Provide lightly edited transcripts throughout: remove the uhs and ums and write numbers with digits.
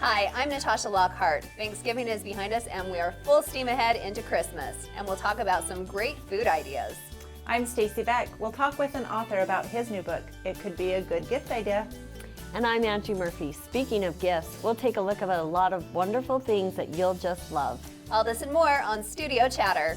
Hi, I'm Natasha Lockhart. Thanksgiving is behind us and we are full steam ahead into Christmas. And we'll talk about some great food ideas. I'm Stacy Beck. We'll talk with an author about his new book. It could be a good gift idea. And I'm Angie Murphy. Speaking of gifts, we'll take a look at a lot of wonderful things that you'll just love. All this and more on Studio Chatter.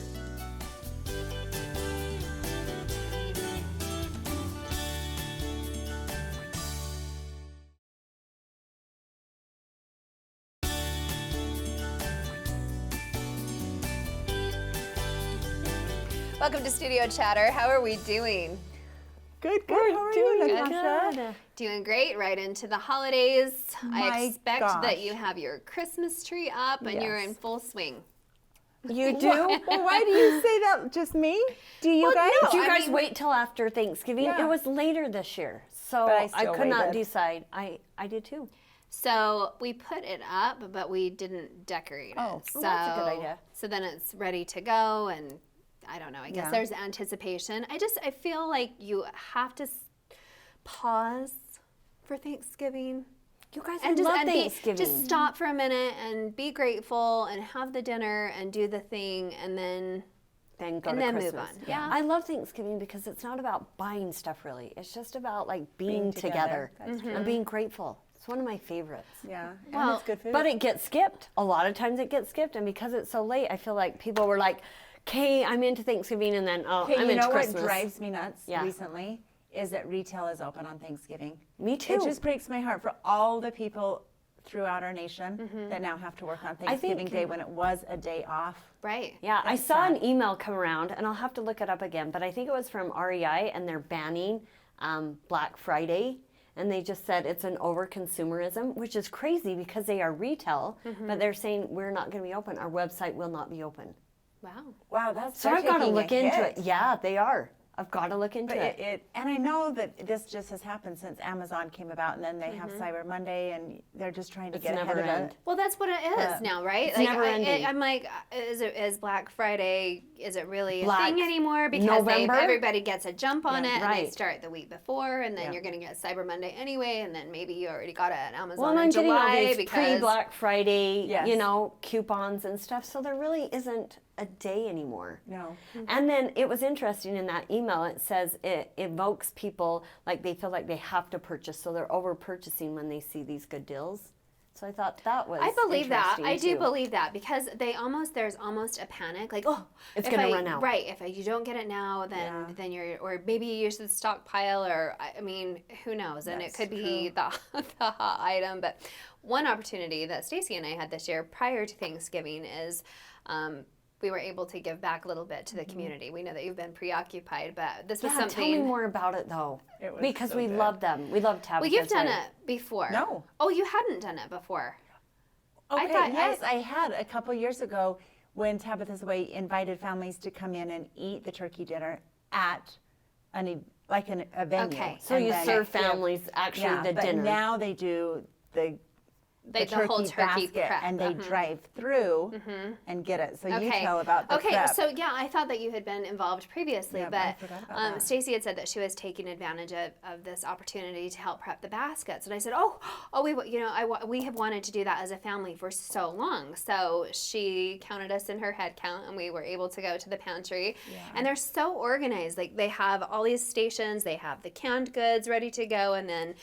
Welcome to Studio Chatter. How are we doing? Good. How are you, Natasha? Good. Doing great. Right into the holidays. I My expect gosh. that you have your Christmas tree up and you're Yes. in full swing. You do? Well, why do you say that? Just me? Do you guys? no. Did you I guys mean- wait till after Thanksgiving? Yeah. It was later this year, so But I I still could not waited. decide. I did too. So we put it up, but we didn't decorate it. Oh, so that's a good idea. So then it's ready to go, and I don't know. I guess Yeah. there's anticipation. I feel like you have to pause for Thanksgiving. You guys And love and Thanksgiving. just stop for a minute and be grateful and have the dinner and do the thing and then then go and to then Christmas. move on. Yeah. I love Thanksgiving because it's not about buying stuff really. It's just about like being together. together That's true. and being grateful. It's one of my favorites. Yeah. Well, and it's good food. But it gets skipped. A lot of times it gets skipped, and because it's so late, I feel like people were like, "Okay, I'm into Thanksgiving," and then Okay, I'm you into know Christmas. what drives me nuts Yeah. recently is that retail is open on Thanksgiving. Me too. It just breaks my heart for all the people throughout our nation that now have to work on Thanksgiving Day when it was a day off. Right. Yeah, I That's saw sad. an email come around, and I'll have to look it up again, but I think it was from REI, and they're banning Black Friday. And they just said it's an over-consumerism, which is crazy because they are retail, but they're saying we're not going to be open. Our website will not be open. Wow. Wow, that's So they're I've got to taking a look into hit. it. Yeah, they are. I've got to look into But it. and I know that this just has happened since Amazon came about, and then they have Cyber Monday, and they're just trying to It's get ahead never of end. it. Well, that's what it is Yeah. now, right? It's never ending. I'm like, is Black Friday? Is it really Black a thing anymore? Because November? everybody gets a jump on Yeah, it, and they right. start the week before, and then Yeah. you're going to get Cyber Monday anyway, and then maybe you already got it at Amazon Well, and I'm in getting all July these because pre-Black Friday, Yes. coupons and stuff. So there really isn't a day anymore. No. And then it was interesting in that email, it says it evokes people like they feel like they have to purchase, so they're over purchasing when they see these good deals. So I thought that was I believe that. interesting, I do too. believe that because there's almost a panic, like, oh, It's if gonna I- run out. Right. If you don't get it now, Yeah. then you're, or maybe you should stockpile, or I mean, who knows? And That's it could be the hot item. But one opportunity that Stacy and I had this year prior to Thanksgiving is. We were able to give back a little bit to the community. We know that you've been preoccupied, but this was Yeah, something. tell me more about it though. It was Because so we good. love them. We love Tabitha. Well, you've done it before. No. Oh, you hadn't done it before. Okay, thought- yes, I had a couple years ago when Tabitha's Way invited families to come in and eat the turkey dinner at a venue. Okay. So And you then serve give- families actually the but dinner. now they do the The whole turkey basket, prep. and they drive through and get it. So you tell about the okay, prep. so yeah, I thought that you had been involved previously, Yeah, I but forgot about that. Stacy had said that she was taking advantage of this opportunity to help prep the baskets, and I said, we have wanted to do that as a family for so long. So she counted us in her head count, and we were able to go to the pantry. And they're so organized. Like they have all these stations, they have the canned goods ready to go, and then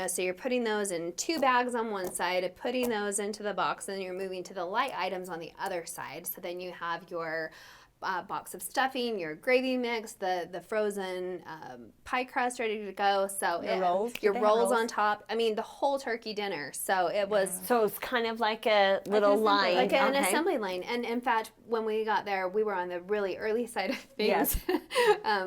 so you're putting those in 2 bags on one side, putting those into the box, and then you're moving to the light items on the other side. So then you have your box of stuffing, your gravy mix, the frozen pie crust ready to go. So Your rolls? your Did they have rolls rolls? on top. I mean, the whole turkey dinner. So it was So it's kind of like a little assembly line. like an okay. assembly line. And in fact, when we got there, we were on the really early side of things. Yes.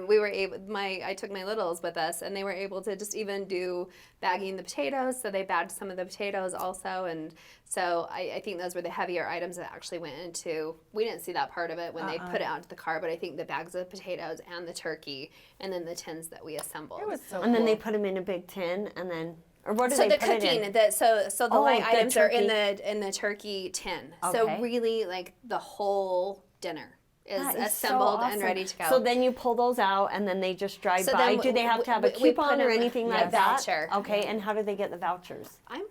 We were able. I took my littles with us, and they were able to just even do bagging the potatoes. So they bagged some of the potatoes also, and so I think those were the heavier items that actually went into. We didn't see that part of it when they put it out to the car, but I think the bags of potatoes and the turkey, and then the tins that we assembled. it was so And then they cool. put them in a big tin, and then, or what do So they the put it cooking, in? so the Oh, light the items are in turkey. the turkey tin. Okay. So really, like the whole dinner is That is so assembled and awesome. ready to go. So then you pull those out, and then they just drive So by. then Do they have to have a we put coupon or them- anything a like that? voucher. Okay, and how do they get the vouchers? I'm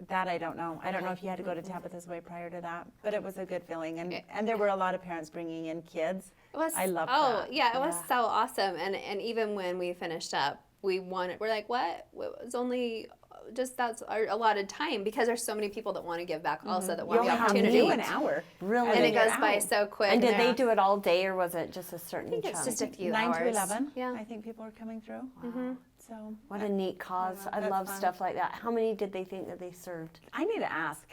That I don't know. I don't know if you had to go to Tabitha's Way prior to that, but it was a good feeling. And there were a lot of parents bringing in kids. It was, I love oh, that. yeah, it was so awesome. And even when we finished up, we're like, what? It was only just that's our allotted time because there's so many people that want to give back also that You want only the have to opportunity. do an hour. Really? And it you're goes by out. so quick. And did they're- they do it all day, or was it just a certain I think it's chunk? just a few 9 hours. to 11. Yeah. I think people are coming through. So What a neat cause. I that's love fun. stuff like that. How many did they think that they served? I need to ask.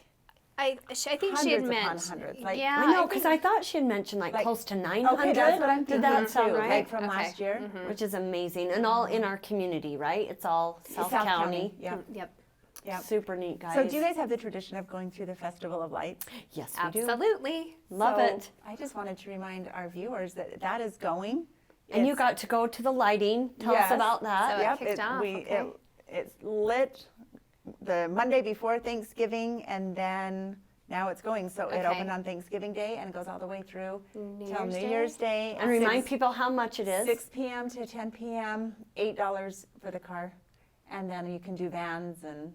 I think she had Hundreds upon meant. hundreds, like- yeah, I know, think- because I thought she had mentioned like close to 900. Okay, that's what I'm thinking Did that sound too, right? like from Okay. last year. Which is amazing. And all in our community, right? It's all South County. Yeah. Yep. Yeah. Super neat, guys. So do you guys have the tradition of going through the Festival of Lights? Yes, we do. Absolutely. Love So it. I just wanted to remind our viewers that that is going. And you It's- got to go to the lighting. Tell us Yes. about that. So- Yep, kicked off, okay. it's lit the Monday before Thanksgiving, and then now it's going. So it Okay. opened on Thanksgiving Day and it goes all the way through New till Year's New Day? Year's Day. And remind people how much it is. 6 p.m. to 10 p.m., $8 for the car. And then you can do vans and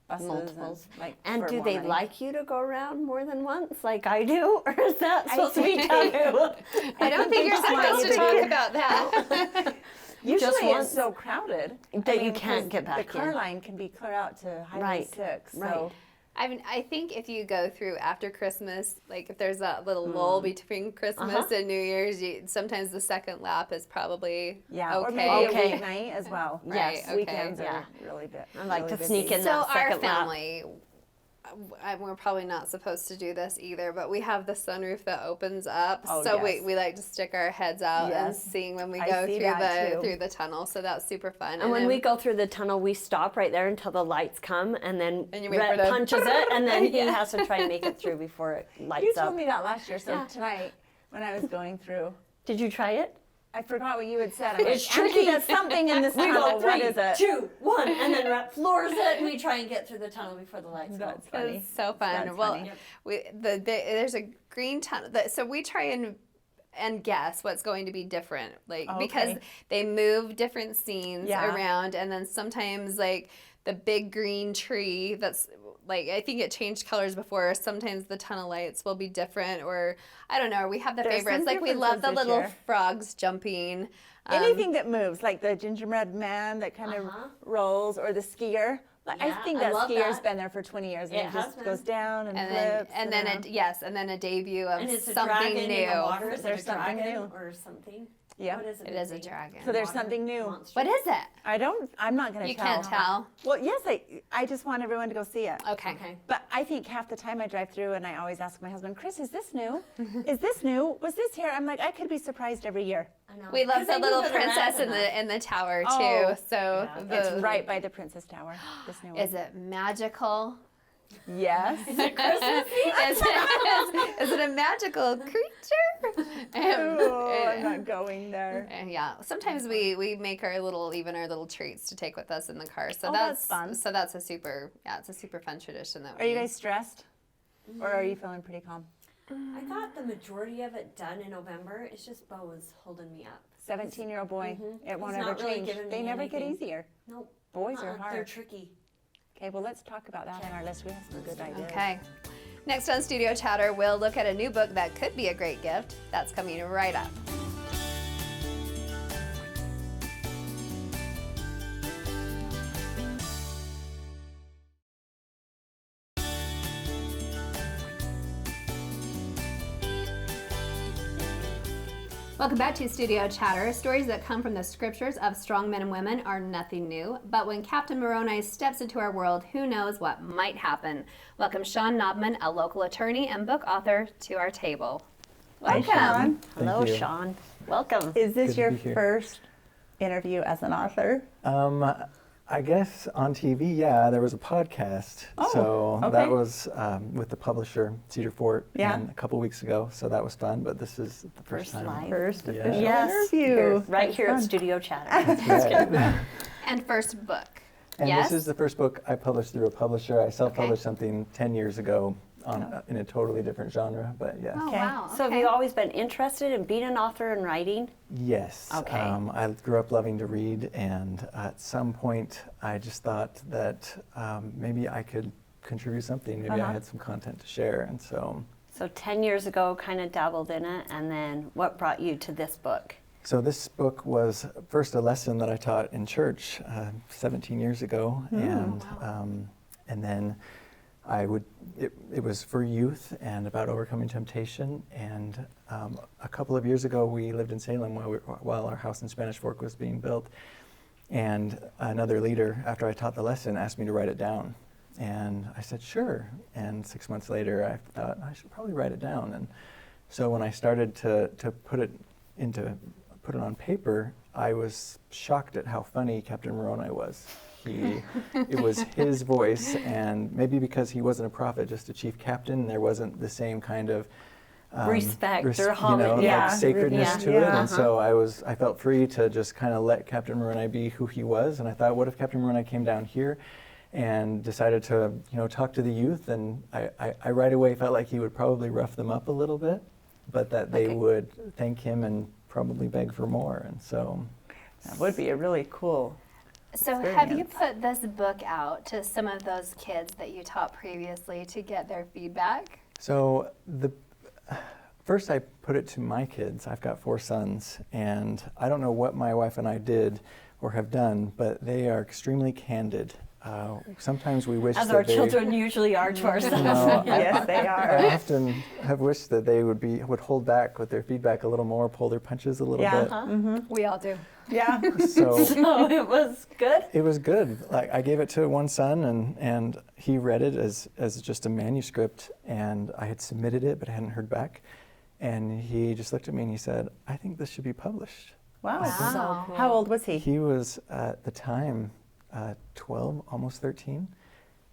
buses. Multiples. And And for do more they money. like you to go around more than once like I do? Or is that supposed to be taboo? I don't think you're just want supposed you to to talk get- about that. Usually once. it's so crowded That you 'cause can't get back The car in. line can be clear out to Highway Right, 6. right. So I mean, I think if you go through after Christmas, like if there's a little lull between Christmas and New Year's, sometimes the second lap is probably yeah, or okay. maybe Okay. a weeknight as well. Right, Yes, okay, weekends yeah. are really big. I like really to sneak busy. in So that our second lap. family, we're probably not supposed to do this either, but we have the sunroof that opens up, Oh, so yes. we like to stick our heads out and Yes. sing when we I go see through that too. through the tunnel. So that's super fun. And when then- we go through the tunnel, we stop right there until the lights come, and then And you wait Rhett for the- punches it, and then he has to try and make it through before it lights You up. told me that last year, so Yeah. tonight when I was going through, Did you try it? I forgot what you had said. I'm It's like, Angie, tricky. there's something in this We tunnel. go What 3, is it? 2, 1, and then Rhett floors it, and we try and get through the tunnel before the lights go. That's funny. It's so fun. That's well, funny. there's a green tunnel. So we try and guess what's going to be different, like Oh, because okay. they move different scenes Yeah. around, and then sometimes like the big green tree that's like I think it changed colors before. Sometimes the tunnel lights will be different, or I don't know. We have the There's favorites. some Like we love the differences this little year. frogs jumping. Anything that moves, like the gingerbread man that kind of Uh-huh. rolls, or the skier. Like, I Yeah, think I that love skier's that. been there for 20 years, and It it has just been. goes down and And then, flips. and then and then a debut of And it's a something dragon new. in the water. Is There's it a something dragon new. or something? Yeah. What is it? It is a Maybe? dragon. So there's Water something new. monster. What is it? I'm not going to You tell. can't tell. Well, yes, I just want everyone to go see it. Okay. Okay. But I think half the time I drive through and I always ask my husband, Chris, is this new? Is this new? Was this here? I'm like, I could be surprised every year. I know. We love 'Cause the they little move it around princess in enough. the tower too. Oh, So yeah. the, It's right by the Princess Tower, this new one. Is it magical? Yes. Is it a magical creature? Oh, I'm not going there. And yeah, sometimes we make our little treats to take with us in the car. So Oh, that's fun. So that's a super it's a super fun tradition that Are we you guys stressed? Or are you feeling pretty calm? I got the majority of it done in November. It's just Bo is holding me up. 17-year-old boy. It won't He's ever not really change. giving They me never get anything. easier. Nope. Boys are They're hard. tricky. Okay, well, let's talk about that on our list. We have some good ideas. Okay. Next on Studio Chatter, we'll look at a new book that could be a great gift. That's coming right up. Welcome back to Studio Chatter. Stories that come from the scriptures of strong men and women are nothing new, but when Captain Moroni steps into our world, who knows what might happen. Welcome Sean Knobman, a local attorney and book author, to our table. Hi, Sean. Hello, Thank you. Sean. Welcome. Is this Good to your be here. first interview as an author? I guess on TV, yeah, there was a podcast. Oh, so okay. that was with the publisher, Cedar Fort, Yeah. and a couple weeks ago. So that was fun, but this is the first time. live. First Yeah. official Yes, interview. right That's here at fun. Studio Chatter. Right. And first book. And Yes? this is the first book I published through a publisher. I self-published something 10 years ago in a totally different genre, but yeah. Oh, Okay. wow. So have okay. you always been interested in being an author and writing? Yes. Okay. I grew up loving to read, and at some point I just thought that maybe I could contribute something. Maybe I had some content to share, and so. So 10 years ago, kind of dabbled in it, and then what brought you to this book? So this book was first a lesson that I taught in church 17 years ago, and then it was for youth and about overcoming temptation. And a couple of years ago, we lived in Salem while our house in Spanish Fork was being built. And another leader, after I taught the lesson, asked me to write it down. And I said, sure. And 6 months later, I thought I should probably write it down. And so when I started to put it on paper, I was shocked at how funny Captain Moroni was. It was his voice, and maybe because he wasn't a prophet, just a chief captain, there wasn't the same kind of respect or homage, like sacredness to it. Yeah. And so I felt free to just kind of let Captain Moroni be who he was. And I thought, what if Captain Moroni came down here and decided to, talk to the youth? And I right away felt like he would probably rough them up a little bit, but that they would thank him and probably beg for more. And so That would be a really cool. So have you put this book out to some of those kids that you taught previously to get their feedback? So first I put it to my kids. I've got 4 sons, and I don't know what my wife and I did or have done, but they are extremely candid. Sometimes we wish As that our children usually are to ourselves. Yes, they are. I often have wished that they would hold back with their feedback a little more, pull their punches a little bit. We all do. Yeah. So So it was good. it was good. Like, I gave it to one son, and he read it as just a manuscript, and I had submitted it, but I hadn't heard back. And he just looked at me and he said, "I think this should be published." Wow. Wow. How old was he? He was at the time 12, almost 13,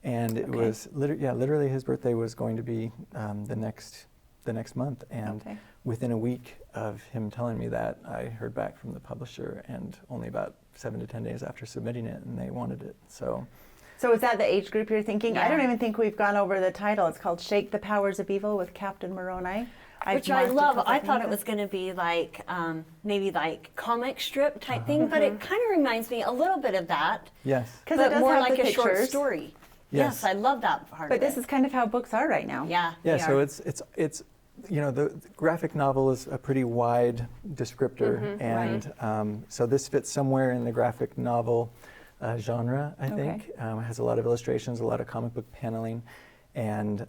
and it was literally his birthday was going to be the next month, and within a week of him telling me that, I heard back from the publisher, and only about 7 to 10 days after submitting it, and they wanted it. So is that the age group you're thinking? I Yeah. don't even think we've gone over the title. It's called "Shake the Powers of Evil" with Captain Moroni. Which I love. I thought it was going to be like maybe like comic strip type thing, but it kind of reminds me a little bit of that, yes, because it but does more have like the a short pictures. story. Yes. Yes, I love that part. But of this it. is kind of how books are right now. yeah. yeah. they So are. it's the graphic novel is a pretty wide descriptor, and so this fits somewhere in the graphic novel genre, I think. It has a lot of illustrations, a lot of comic book paneling, and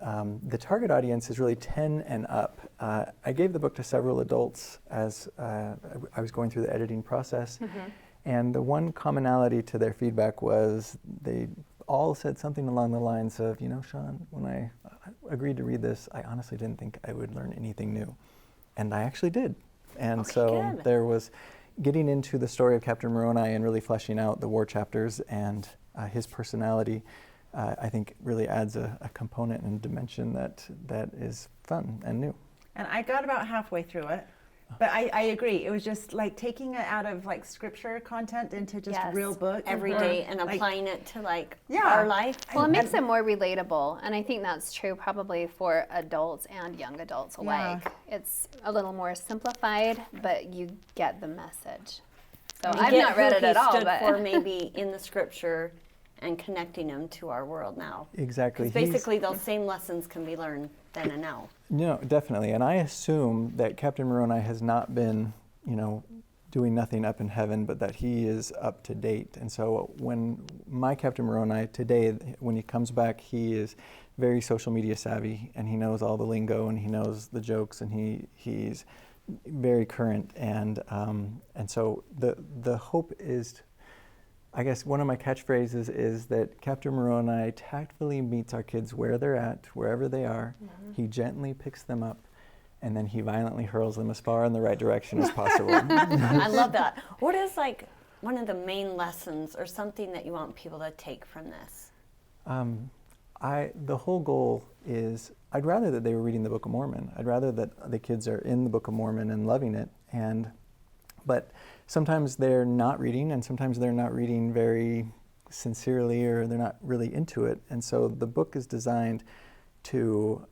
the target audience is really 10 and up. I gave the book to several adults as I was going through the editing process, and the one commonality to their feedback was they all said something along the lines of, Sean, when I agreed to read this, I honestly didn't think I would learn anything new. And I actually did. And so good. there was getting into the story of Captain Moroni and really fleshing out the war chapters and his personality, I think really adds a component and dimension that is fun and new. And I got about halfway through it. But I agree. It was just like taking it out of like scripture content into just Yes. real book. every or, day and like, applying it to like Yeah. our life. Well, it makes it more relatable, and I think that's true probably for adults and young adults alike. It's a little more simplified, but you get the message. So You I've get not read who it at he all, stood but for maybe in the scripture and connecting them to our world now. Exactly. 'Cause basically, those same lessons can be learned then and now. No, definitely. And I assume that Captain Moroni has not been, doing nothing up in heaven, but that he is up to date. And so when my Captain Moroni today, when he comes back, he is very social media savvy, and he knows all the lingo, and he knows the jokes, and he's very current. And so the hope is, I guess one of my catchphrases is that Captain Moroni tactfully meets our kids where they're at, wherever they are. He gently picks them up, and then he violently hurls them as far in the right direction as possible. I love that. What is like one of the main lessons or something that you want people to take from this? The whole goal is, I'd rather that they were reading the Book of Mormon. I'd rather that the kids are in the Book of Mormon and loving it. But sometimes they're not reading, and sometimes they're not reading very sincerely, or they're not really into it. And so the book is designed to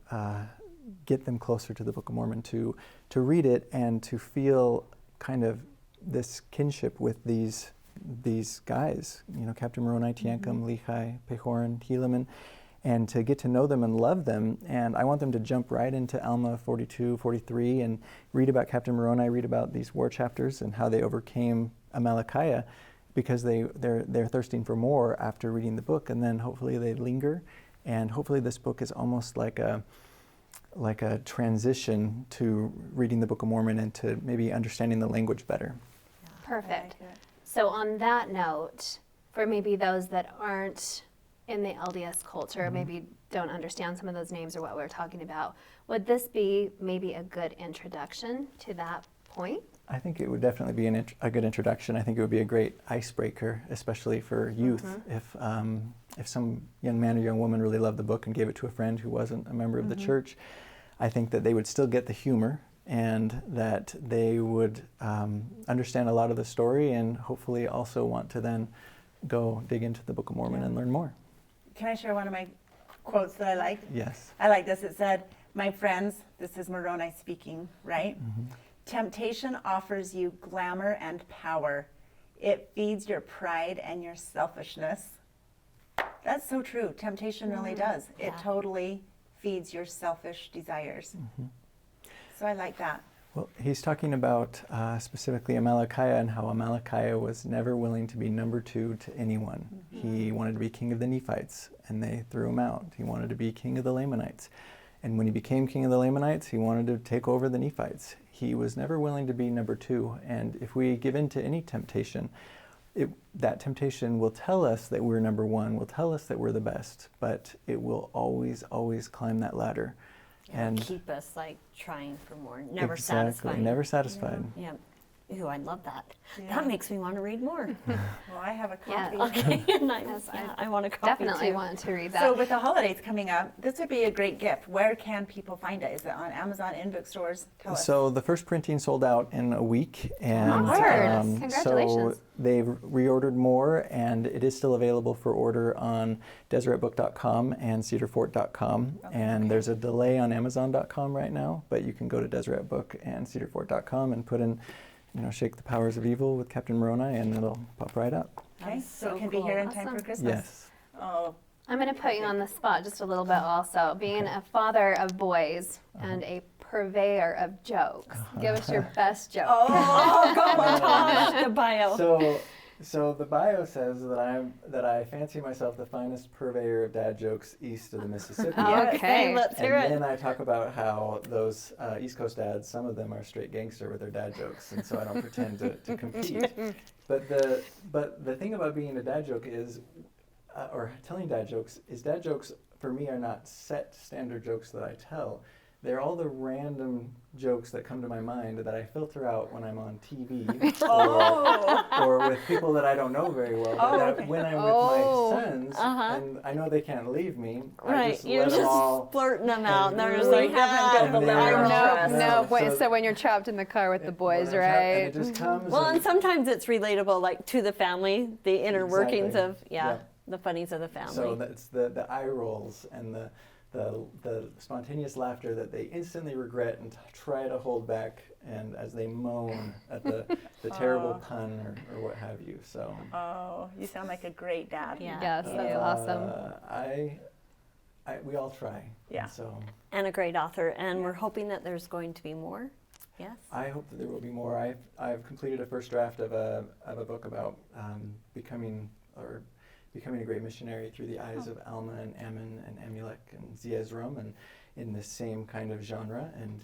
get them closer to the Book of Mormon, to read it and to feel kind of this kinship with these guys, Captain Moroni, Teancum, Lehi, Pehoran, Helaman, and to get to know them and love them. And I want them to jump right into Alma 42, 43 and read about Captain Moroni, read about these war chapters and how they overcame Amalickiah, because they're thirsting for more after reading the book, and then hopefully they linger, and hopefully this book is almost like a transition to reading the Book of Mormon and to maybe understanding the language better. Perfect. So on that note, for maybe those that aren't in the LDS culture, maybe don't understand some of those names or what we're talking about, would this be maybe a good introduction to that point? I think it would definitely be a good introduction. I think it would be a great icebreaker, especially for youth. If some young man or young woman really loved the book and gave it to a friend who wasn't a member of the church, I think that they would still get the humor, and that they would understand a lot of the story, and hopefully also want to then go dig into the Book of Mormon and learn more. Can I share one of my quotes that I like? Yes. I like this. It said, "My friends," this is Moroni speaking, right? "Temptation offers you glamour and power. It feeds your pride and your selfishness." That's so true. Temptation really does. It totally feeds your selfish desires. So I like that. Well, he's talking about specifically Amalickiah, and how Amalickiah was never willing to be number 2 to anyone. He wanted to be king of the Nephites, and they threw him out. He wanted to be king of the Lamanites. And when he became king of the Lamanites, he wanted to take over the Nephites. He was never willing to be number 2. And if we give in to any temptation, that temptation will tell us that we're number 1, will tell us that we're the best, but it will always, always climb that ladder. And keep us like trying for more, never exactly, satisfied. never satisfied. Yeah. Ooh, I love that. Yeah. That makes me want to read more. Well, I have a Yeah. copy. Okay, nice. Yes, Yeah, I want a copy Definitely too. want to read that. So with the holidays coming up, this would be a great gift. Where can people find it? Is it on Amazon, in bookstores? Tell us. So the first printing sold out in a week, and Word. so Congratulations. they've reordered more, and it is still available for order on DeseretBook.com and CedarFort.com. And there's a delay on Amazon.com right now, but you can go to Deseret Book and CedarFort.com and put in, Shake the Powers of Evil with Captain Moroni, and it'll pop right up. Okay, That's so it so can be cool. here in time Awesome. for Christmas. Yes. Oh, I'm going to put you on the spot just a little bit also. Being a father of boys and a purveyor of jokes, give us your best joke. oh, go on. The bio. So the bio says that I fancy myself the finest purveyor of dad jokes east of the Mississippi. Yes. Okay, let's hear And it. then I talk about how those East Coast dads, some of them are straight gangster with their dad jokes, and so I don't pretend to compete. But the thing about being a dad joke is, or telling dad jokes for me are not set standard jokes that I tell. They're all the random jokes that come to my mind that I filter out when I'm on TV or with people that I don't know very well. But that when I'm with my sons, and I know they can't leave me, I Right, just you're let them just all. flirting them out, and they're just We like, haven't built the And they're- level No, trust. no. So- So when you're trapped in the car with the boys, when I'm trapped, right? And it just comes. Well, and sometimes it's relatable, like to the family, the inner workings Exactly. of Yeah. the funnies of the family. So that's the eye rolls and the spontaneous laughter that they instantly regret and try to hold back, and as they moan at the terrible pun or what have you. So Oh, you sound like a great dad. Yeah. Yes, that's awesome. we all try. Yeah. And so And a great author, and we're hoping that there's going to be more. Yes. I hope that there will be more. I've completed a first draft of a book about becoming a great missionary through the eyes of Alma and Ammon and Amulek and Zeezrom, and in the same kind of genre. And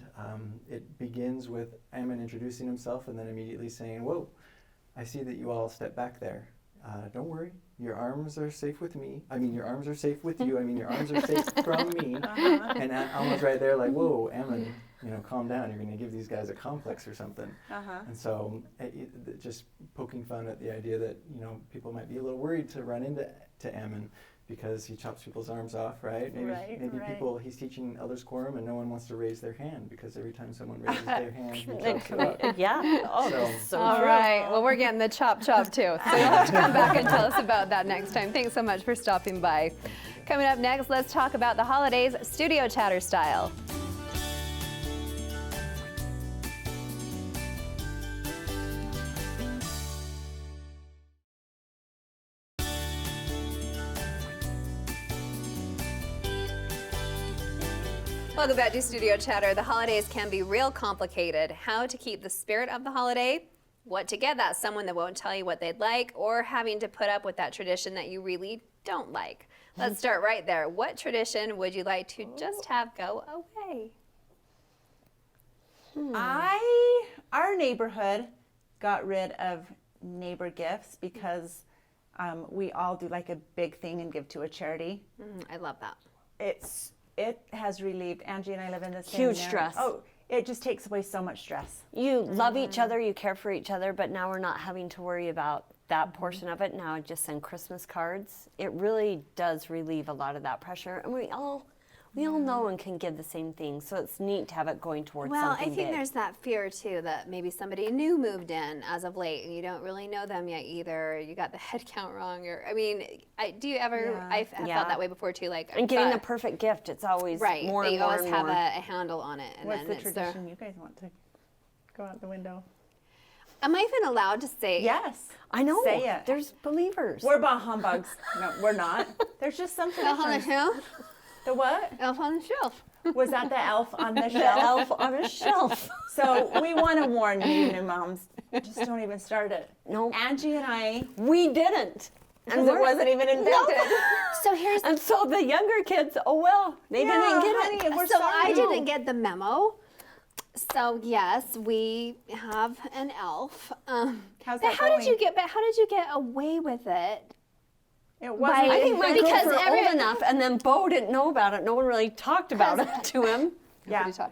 it begins with Ammon introducing himself and then immediately saying, "Whoa, I see that you all step back there. Don't worry, your arms are safe with me. I mean, your arms are safe with you. I mean, your arms are safe from me." And Alma's right there like, "Whoa, Ammon, calm down. You're going to give these guys a complex or something." And so just poking fun at the idea that, people might be a little worried to run into Ammon because he chops people's arms off, right? Maybe Right. he's teaching elders quorum and no one wants to raise their hand, because every time someone raises their hand, he chops it off. Yeah. Oh, So- so All true. right. Well, we're getting the chop too. So you'll have to come back and tell us about that next time. Thanks so much for stopping by. Coming up next, let's talk about the holidays studio chatter style. Welcome back to Studio Chatter. The holidays can be real complicated. How to keep the spirit of the holiday, what to get that someone that won't tell you what they'd like, or having to put up with that tradition that you really don't like. Let's start right there. What tradition would you like to just have go away? Our neighborhood got rid of neighbor gifts because we all do like a big thing and give to a charity. I love that. It has relieved. Angie and I live in the same Huge area. stress. Oh, it just takes away so much stress. You love each other, you care for each other, but now we're not having to worry about that portion of it. Now I just send Christmas cards. It really does relieve a lot of that pressure, and we all know and can give the same thing. So it's neat to have it going towards Well, something I think big. there's that fear too that maybe somebody new moved in as of late and you don't really know them yet either. You got the head count wrong, or I mean, do you ever? Yeah. I've felt Yeah. that way before too. Like And getting the thought- perfect gift, it's always right. more They and more always and have more. a handle on it, and What's then the it's tradition you guys want to go out the window? Am I even allowed to say? Yes. I know. Say it. There's believers. We're bah humbugs. No, we're not. There's just some Elf on the traditions. shelf. The what? Elf on the shelf. Was that the elf on the The shelf? elf on a shelf. So we want to warn you new moms, just don't even start it. No. Angie and I, We didn't. because it wasn't even invented. So here's And so the younger kids, oh well, they Yeah, didn't get honey, it. we're so sorry. I didn't get the memo. So yes, we have an elf. How's But that how did going? you get? But how did you get away with it? It wasn't. I think my Because girls were every- old enough, and then Bo didn't know about it. No one really talked about it to him. Yeah. So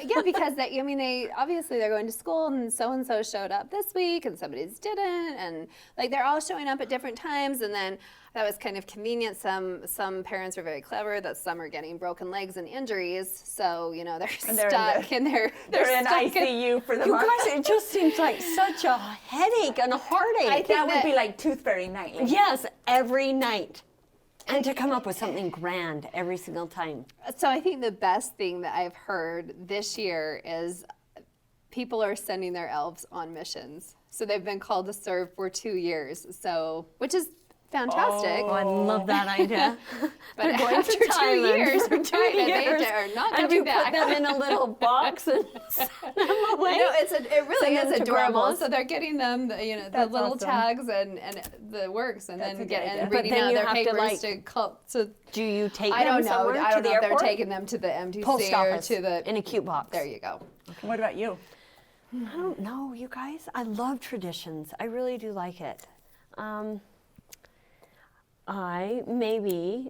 yeah, because they, I mean, they obviously they're going to school, and so showed up this week, and somebody's didn't, and like they're all showing up at different times, and then that was kind of convenient. Some parents are very clever that some are getting broken legs and injuries, so you know they're And they're in stuck, the- and they're They're in stuck ICU for the You month. guys, it just seems like such a headache and a heartache. That would that- be like Tooth Fairy nightly. Yes, every night. And to come up with something grand every single time. So I think the best thing that I've heard this year is people are sending their elves on missions. So they've been called to serve for 2 years. So, which is fantastic. Oh, I love that idea. But They're going after to 2 Thailand years, for right, 2 and years. they are not And coming you back. put them in a little box and send them away. No, it really Send them is to adorable. grandma's. So they're getting them, the That's little awesome. tags and the works, and That's a then good idea. and But reading then out you their have to, papers like, to call. So Do you take I them don't know. somewhere I to don't the know if they're airport? taking them to the MTC Post or office to the. in a cute box. There you go. What about you? I don't know, you guys. I love traditions. I really do like it.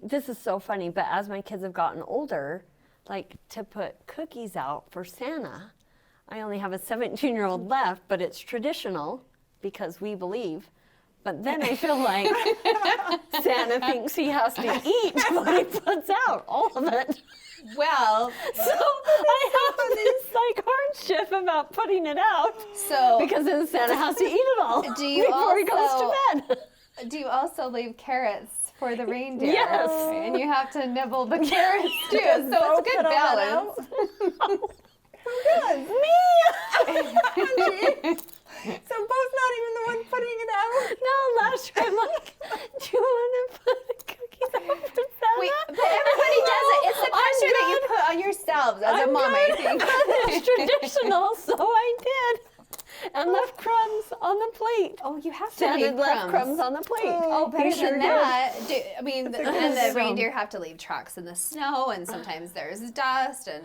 This is so funny, but as my kids have gotten older, like to put cookies out for Santa. I only have a 17-year-old left, but it's traditional because we believe. But then I feel like Santa thinks he has to eat what he puts out, all of it. Well, So I have this like hardship about putting it out so because then Santa has to eat it all Do you before he goes also- to bed. do you also leave carrots for the reindeer? Yes. And you have to nibble the carrots too. Does So Bo it's a put good all that balance. Me. So Bo's not even the one putting it out. No, last year I'm like, do you want to put the cookies out for Santa? Wait, but everybody does it. It's the pressure that you put on yourselves as a mom, I think. It's traditional, so I did. And left crumbs on the plate. Oh, you have to Santa leave left crumbs on the plate. Oh, better He sure than did. that. I mean, and the song. reindeer have to leave tracks in the snow, and sometimes there's dust, and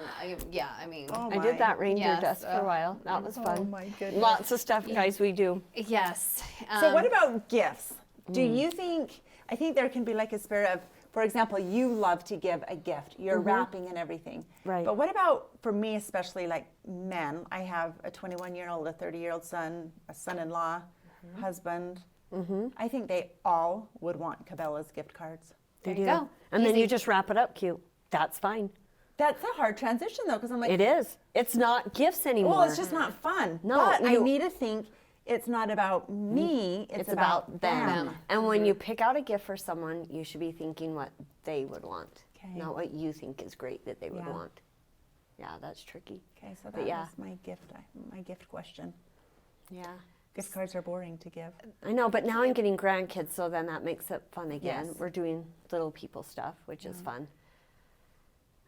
yeah, I mean, Oh I did that reindeer Yes, dust for a while. That was fun. Oh my goodness. Lots of stuff, guys, we do. yes. So what about gifts? Do you think, I think there can be like a spirit of, for example, you love to give a gift. You're wrapping and everything. Right. But what about, for me especially, like men? I have a 21-year-old, a 30-year-old son, a son-in-law, husband. I think they all would want Cabela's gift cards. There They you do. go. And then Easy. you just wrap it up cute. That's fine. That's a hard transition though, because I'm like, It is. It's not gifts anymore. well, it's just not fun. No, but I you- need to think it's not about me, it's about them. And when you pick out a gift for someone, you should be thinking what they would want, Okay. not what you think is great that they would Yeah. want. Yeah, that's tricky. Okay, so But that yeah. was my gift question. Yeah. Gift cards are boring to give. I know, but now I'm getting grandkids, so then that makes it fun again. Yes. We're doing little people stuff, which is fun.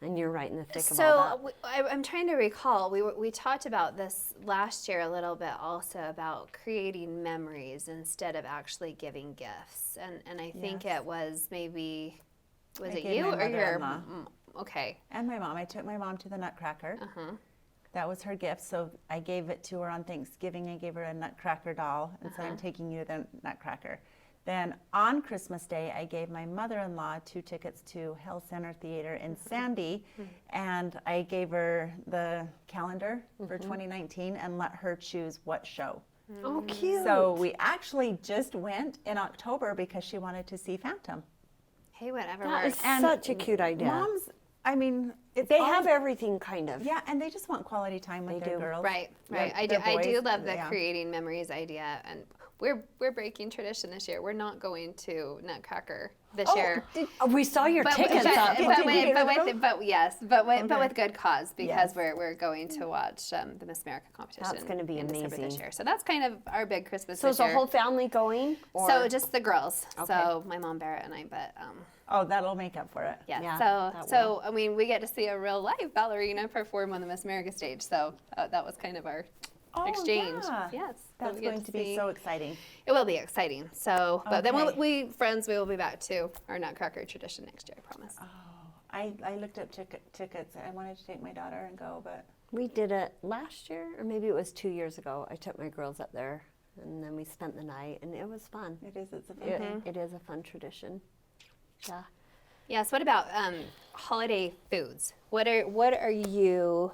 and you're right in the thick of all So that. I'm trying to recall. We talked about this last year a little bit also about creating memories instead of actually giving gifts. And I think Yes. it was maybe I it gave you my or your mother-in-law. okay. And my mom. I took my mom to the Nutcracker. Uh-huh. That was her gift, so I gave it to her on Thanksgiving. I gave her a Nutcracker doll and said, I'm taking you to the Nutcracker. Then on Christmas Day, I gave my mother-in-law 2 tickets to Hell Center Theater in Sandy, and I gave her the calendar for 2019 and let her choose what show. Oh, cute. So we actually just went in October because she wanted to see Phantom. Hey, whatever That is works. such a cute idea. Moms, I mean, it's They all- have everything kind of. yeah, and they just want quality time with They their do. girls. Right, right. Their I do boys, love the yeah. creating memories idea, and we're breaking tradition this year. We're not going to Nutcracker this year. We saw your tickets up. But with good cause because Yes. we're going to watch the Miss America competition. That's gonna be in December this amazing. year. So that's kind of our big Christmas So this is the year. whole family going? Or? So just the girls. Okay. So my mom, Barrett, and I. But Oh, that'll make up for it. yeah. Yeah, So that so I mean, we get to see a real live ballerina perform on the Miss America stage. So that was kind of our Oh, exchange. yeah. Yes. so That's we get going to be see- so exciting. It will be exciting. So, but then Okay. we will be back to our Nutcracker tradition next year. I promise. I looked up tickets. I wanted to take my daughter and go, but We did it last year, or maybe it was 2 years ago. I took my girls up there, and then we spent the night, and it was fun. it's a fun It, thing. it is a fun tradition. Yeah. Yes. What about holiday foods? What are you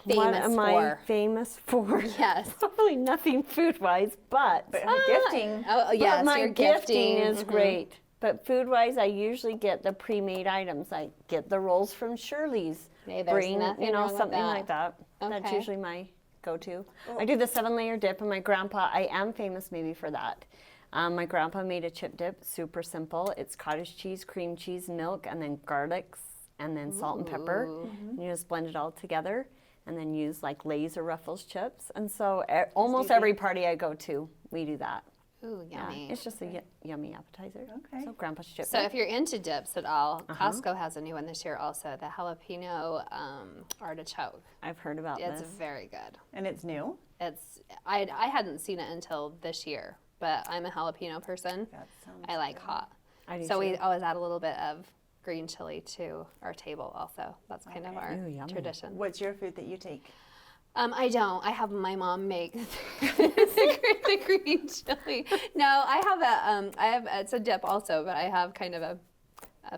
famous What am I for? famous for? Yes. Probably nothing food-wise, but But her gifting, Oh yes, but my your gifting gifting is great. But food-wise, I usually get the pre-made items. I get the rolls from Shirley's. Hey, there's nothing wrong with something that. like that. That's Okay. usually my go-to. I do the 7-layer dip, and my grandpa, I am famous maybe for that. My grandpa made a chip dip, super simple. It's cottage cheese, cream cheese, milk, and then garlic, and then salt and pepper. And you just blend it all together, and then use like Lay's or Ruffles chips. And so almost every party I go to, we do that. Ooh, Yeah, yummy. it's just a yummy appetizer. Okay. So grandpa's chip So dip. if you're into dips at all, Costco has a new one this year also, the jalapeno artichoke. I've heard about It's this. very good. and it's new. I hadn't seen it until this year, but I'm a jalapeno person. That sounds I like hot. I do So we too. always add a little bit of green chili to our table also. That's kind of our Ooh, yummy. tradition. What's your food that you take? I don't. I have my mom make the green chili. No, I have it's a dip also, but I have kind of a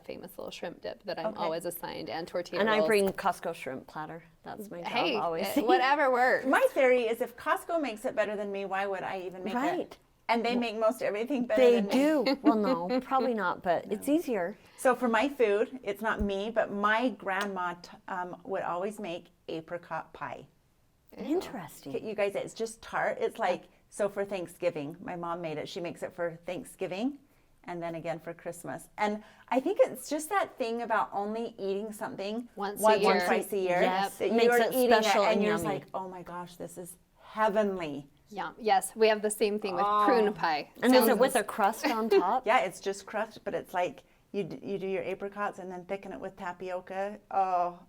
famous little shrimp dip that I'm Okay. always assigned and tortilla And I rolls. bring Costco shrimp platter. That's my job Hey, always. whatever works. My theory is if Costco makes it better than me, why would I even make it? Right. And they make most everything better They than me. do. Well, no, probably not, but it's easier. So for my food, it's not me, but my grandma would always make apricot pie. Interesting. You guys, it's just tart. It's like, so for Thanksgiving, my mom made it. She makes it for Thanksgiving and then again for Christmas. And I think it's just that thing about only eating something Once a or year. twice a year. Yes, That makes you're it eating special it and and you're just yummy. like, oh my gosh, this is heavenly. Yeah. Yes, we have the same thing with prune pie. And is it with a crust on top? Yeah, it's just crust, but it's like you do your apricots and then thicken it with tapioca. Oh,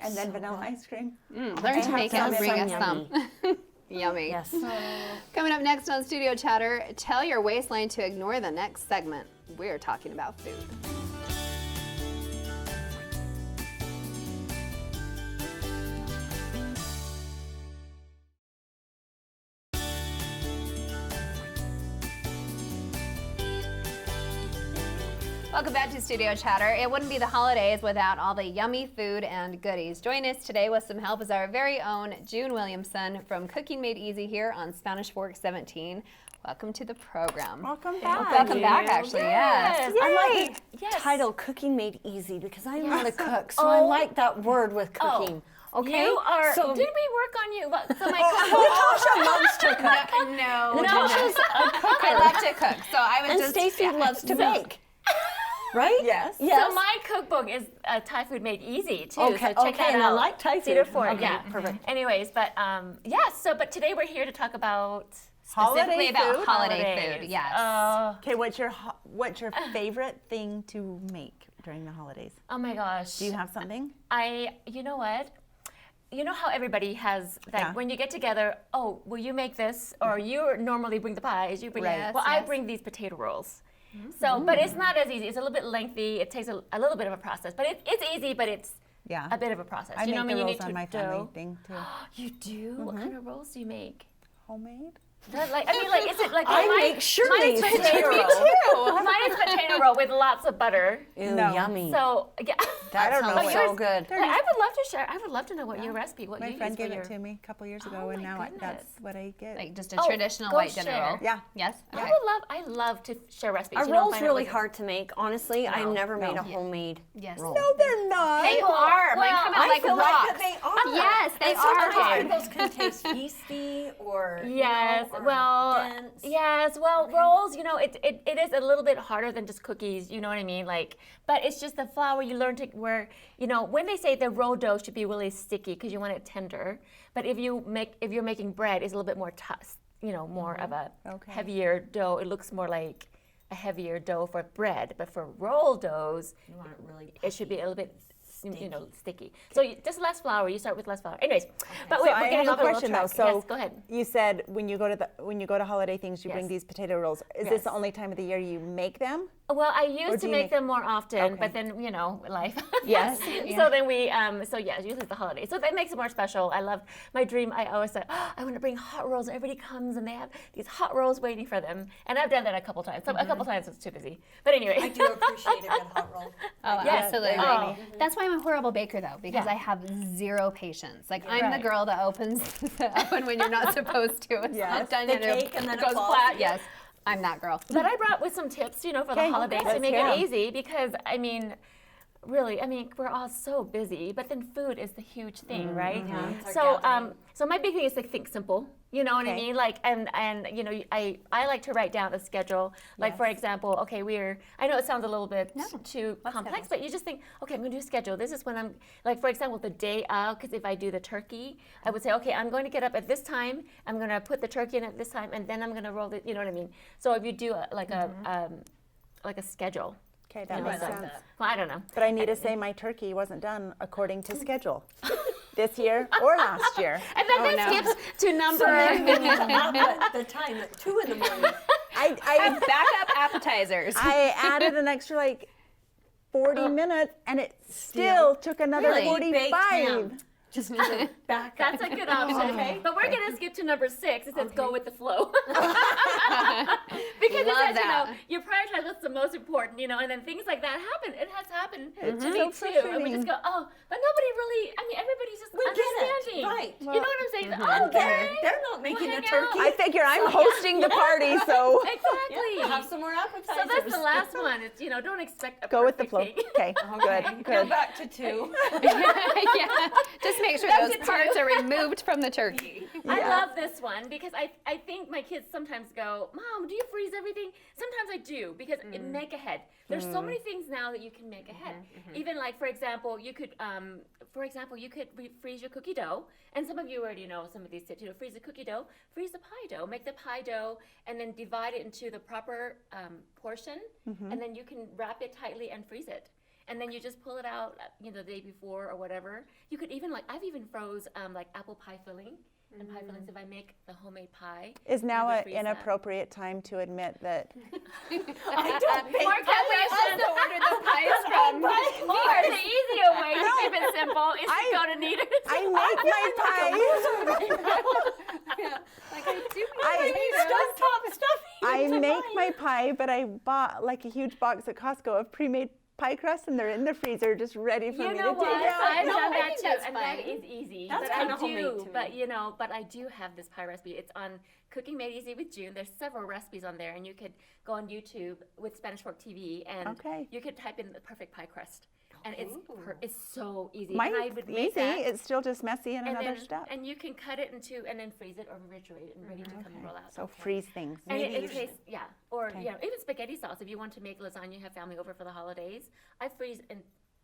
and then vanilla ice cream. Learn to have make it some and bring us yummy. some. Yummy. Yes. Coming up next on Studio Chatter, tell your waistline to ignore the next segment. We're talking about food. Welcome back to Studio Chatter. It wouldn't be the holidays without all the yummy food and goodies. Join us today with some help is our very own June Williamson from Cooking Made Easy here on Spanish Fork 17. Welcome to the program. Welcome back. Welcome back, actually. Yes. I like the Yes. title "Cooking Made Easy" because I am not a cook, so I like that word with cooking. Okay, You are. So Did we work on you? So my Natasha loves to cook, No. Natasha's a cooker, I love to cook, so I was and just. Stacy loves to bake. Right? Yes. Yes. So my cookbook is Thai food made easy too. Okay, So check okay, that and out. I like Thai Cedar food. Fort, Okay, yeah. perfect. Anyways, but but today we're here to talk about Specifically about food? holiday holidays. food, yes. Okay, what's your favorite thing to make? during the holidays? Oh my gosh. Do you have something? You know what? You know how everybody has, like, Yeah. when you get together, oh, will you make this? Or you normally bring the pies, you bring, Right. well, I Yes. bring these potato rolls. So, but it's not as easy. It's a little bit lengthy. It takes a little bit of a process. But it's easy, but it's Yeah. a bit of a process. I you know, make the you rolls need on to my family dough. thing too. You do? What kind of rolls do you make? Homemade? Like, I mean, like, is it like I mine- make mine is Shirley's potato potato roll. Mine is potato roll with lots of butter. Ew, No. yummy. So, yeah. that don't know sounds what- so good. Like, I would love to share. I would love to know what your recipe, what My you friend use for gave your. it to me a couple years ago, Oh and my now goodness. that's what I get. Like just a Oh, traditional go white dinner share. roll. Yeah. Yes. Okay. I love to share recipes. A You know, roll's find out really what- hard to make. Honestly, I've never made a homemade Yes. roll. No, they're not. They are. Mine Well, come out I like feel rocks. like that they are. Yes, they And sometimes are. those can taste yeasty or Yes, or well, dense. yes, well, rolls, you know, it is a little bit harder than just cookies, you know what I mean? Like, but it's just the flour you learn to where, you know, when they say the roll dough should be really sticky because you want it tender, but if you're making bread, it's a little bit more tough, you know, more of a Okay. heavier dough. It looks more like a heavier dough for bread, but for roll doughs, You want it really it should be a little bit sticky. So just less flour. You start with less flour. Anyways, but So we're I getting have off a a little question though. track. So yes, go ahead. you said when you go to holiday things, you bring Yes. these potato rolls. Is this Yes. the only time of the year you make them? Well, I Or used do to you make make- them more often, Okay. but then you know, life. Yes. So then we, so yeah, usually it's the holidays. So that makes it more special. I love my dream. I always said, oh, I want to bring hot rolls. Everybody comes and they have these hot rolls waiting for them. And I've done that a couple times. So a couple times it's too busy. But anyway. I do appreciate a good hot roll. Oh, Yes. absolutely. Oh. That's why I'm a horrible baker, though, because Yeah. I have zero patience. Like I'm Right. the girl that opens the oven when you're not supposed to. It's Yes. not done The and it cake and then it goes falls. flat. Yes, I'm that girl. But I brought with some tips, you know, for the Okay, holidays to let's make hear it 'em. easy because I mean, really, I mean, we're all so busy, but then food is the huge thing, right? It's our So, gathering. so my big thing is to think simple. You know what I Okay. mean? Like, and you know, I like to write down a schedule. Like, for example, okay, I know it sounds a little bit too complex, but you just think, okay, I'm going to do a schedule. This is when I'm, like, for example, the day of, because if I do the turkey, I would say, okay, I'm going to get up at this time. I'm going to put the turkey in at this time, and then I'm going to roll it. You know what I mean? So if you do like a schedule. Okay, that you know, makes so- sense. Well, I don't know. But I need to say my turkey wasn't done according to schedule this year or last year. And then that skips to number. At the time at 2 in the morning. I Backup appetizers. I added an extra like 40 minutes, and it still took another Really? Baked 45. ham. Just back up. That's a good option. Okay. But we're going to skip to number 6. It says go with the flow. Because Love it says, you know, that. you prioritize what's the most important, you know, and then things like that happen. It has happened to so me too. And we frustrating. just go, oh, but nobody really, I mean, everybody's just We get it. understanding. Right. You know what I'm saying? Oh, okay. They're not making We'll a hang turkey. out. I figure I'm hosting the party, so Exactly. Have some more appetizers. So that's the last one. It's, you know, don't expect a go with the perfect flow. thing. Okay, good, Go good. back to 2. Yeah. Just make sure those parts are removed from the turkey. I love this one because I think my kids sometimes go, Mom, do you freeze everything? Sometimes I do because it make ahead. There's so many things now that you can make ahead. Even like, for example, you could freeze your cookie dough. And some of you already know some of these tips. You know, freeze the cookie dough, freeze the pie dough, make the pie dough, and then divide it into the proper portion. And then you can wrap it tightly and freeze it. And then you just pull it out, you know, the day before or whatever. You could even I've even froze like apple pie filling and pie fillings if I make the homemade pie. Is now I would an freeze that. inappropriate time to admit that I don't bake More calculations. ordered the pies from. Or the easier way to keep it simple is to go to Kneaders. I make my pie. Like I do. Stovetop stuff. I make my pie, but I bought like a huge box at Costco of pre-made pie crusts, and they're in the freezer, just ready for You me know to what? take out. I've No, done I that think too, that's and that fine. is easy. That's but kinda I homemade do, to me. but you know, but I do have this pie recipe. It's on Cooking Made Easy with June. There's several recipes on there, and you could go on YouTube with Spanish Fork TV, and Okay. you could type in the perfect pie crust, and it's so easy. Mine's and I would make easy. that, It's still just messy and another then, step. and you can cut it into and then freeze it or refrigerate it and ready to come and roll out. So freeze things. And Maybe it you tastes, yeah. Or, Okay. you know, even spaghetti sauce. If you want to make lasagna, have family over for the holidays, I freeze in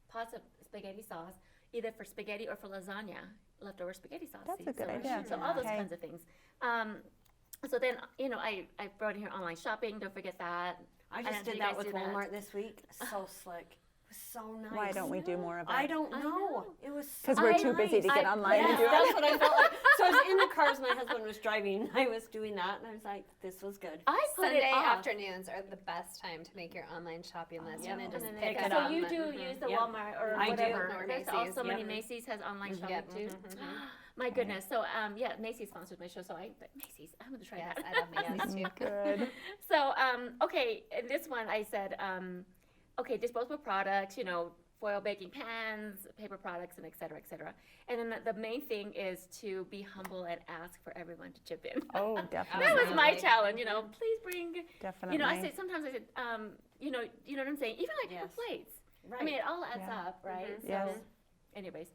pots of spaghetti sauce, either for spaghetti or for lasagna, leftover spaghetti sauce. That's a See, good so- idea. So all those Okay. kinds of things. So then, you know, I brought in here online shopping. Don't forget that. I don't know just if did you that guys with do that. Walmart this week. So slick. was so nice. Why don't we do more of I that? don't know. It was so Because we're nice. too busy to get online and Yes, do it. that's what I felt like. So I was in the car as my husband was driving. I was doing that, and I was like, this was good. I put Sunday it off. afternoons are the best time to make your online shopping list Yeah. and then just And then pick pick it it so up. you do use the Yep. Walmart or I do. whatever. Or There's Macy's, also many yep. Macy's has online shopping Yep. too. My goodness. So yeah, Macy's sponsors my show, so but Macy's, I'm gonna try Yes, that. I love Macy's too. Good. So okay, in this one I said okay, disposable products, foil baking pans, paper products, and et cetera, et cetera. And then the main thing is to be humble and ask for everyone to chip in. Oh, definitely. That was my Absolutely. challenge, please bring, Definitely. I say, sometimes I said, you know what I'm saying? Even like Yes. paper plates. Right. I mean, it all adds Yeah. up, right? So, Yes. anyways,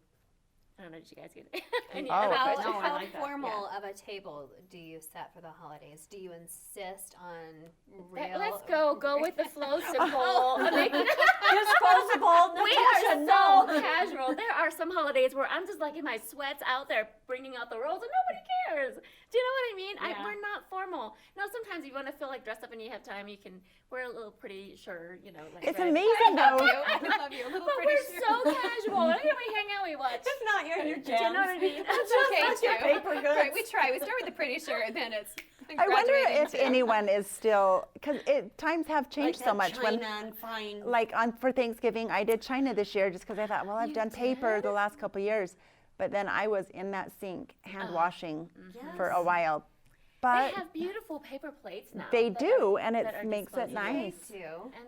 I don't know, did you guys get any Oh, other okay. How, questions? No, I how like that, formal of a table do you set for the holidays? Do you insist on real? Let's go with the flow symbol. I mean, Disposable. we Natasha, are no. so casual. There are some holidays where I'm just like in my sweats out there bringing out the rolls and nobody cares. Do you know what I mean? Yeah. We're not formal. Now, sometimes if you want to feel like dressed up and you have time, you can wear a little pretty shirt, like It's red. amazing though. I love you. A little But pretty we're shirt. so casual. Every time we hang out, we watch. It's not your Do you jam. know what I mean? That's okay That's your too. paper goods. Right, we try. We start with the pretty shirt, and then it's. I wonder graduating if to- anyone is still, because times have changed Like so that much. China When, and fine. like for Thanksgiving, I did China this year just because I thought, well, I've You done paper did? the last couple years, but then I was in that sink hand washing for a Yes. while. They But have beautiful paper plates now. they that do, are- and that it are makes it disposable. nice. They do. And,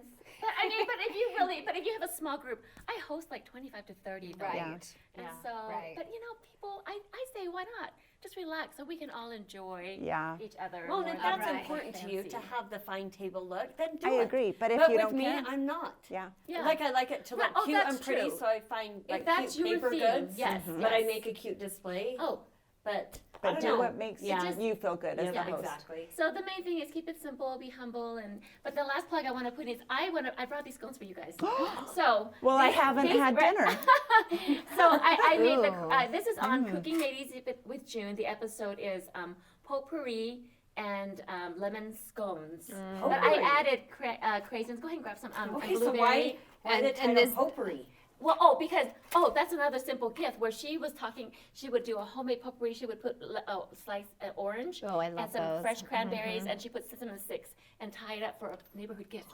but if you have a small group, I host like 25 to 30. though. Right. Yeah. And Yeah. so, Right. but people, I say, why not? Just relax so we can all enjoy Yeah. each other. Well, more and if than that's being important to you to fancy. have the fine table look, then do I it. agree, but if But you with don't me, care, I'm not. yeah. Yeah. Like I like it to look Right. Oh, cute that's and pretty, true. so I find like that's cute your paper theme, goods. yes, But I yes. make a cute display. Oh, But I But don't do know. what makes Yeah. you feel good as Yeah, the host. exactly. so the main thing is keep it simple, be humble, but the last plug I want to put is I brought these scones for you guys. So Well, I these- haven't these- had dinner. So I made Ooh. this is on Cooking Made Easy with June. The episode is potpourri and lemon scones. But I Potpourri. added craisins. Go ahead and grab some Okay, so blueberry. why And- the and title this- potpourri? Well, because that's another simple gift where she was talking. She would do a homemade potpourri. She would put sliced orange Oh, I and love some those. fresh cranberries, and she put cinnamon sticks and tie it up for a neighborhood gift.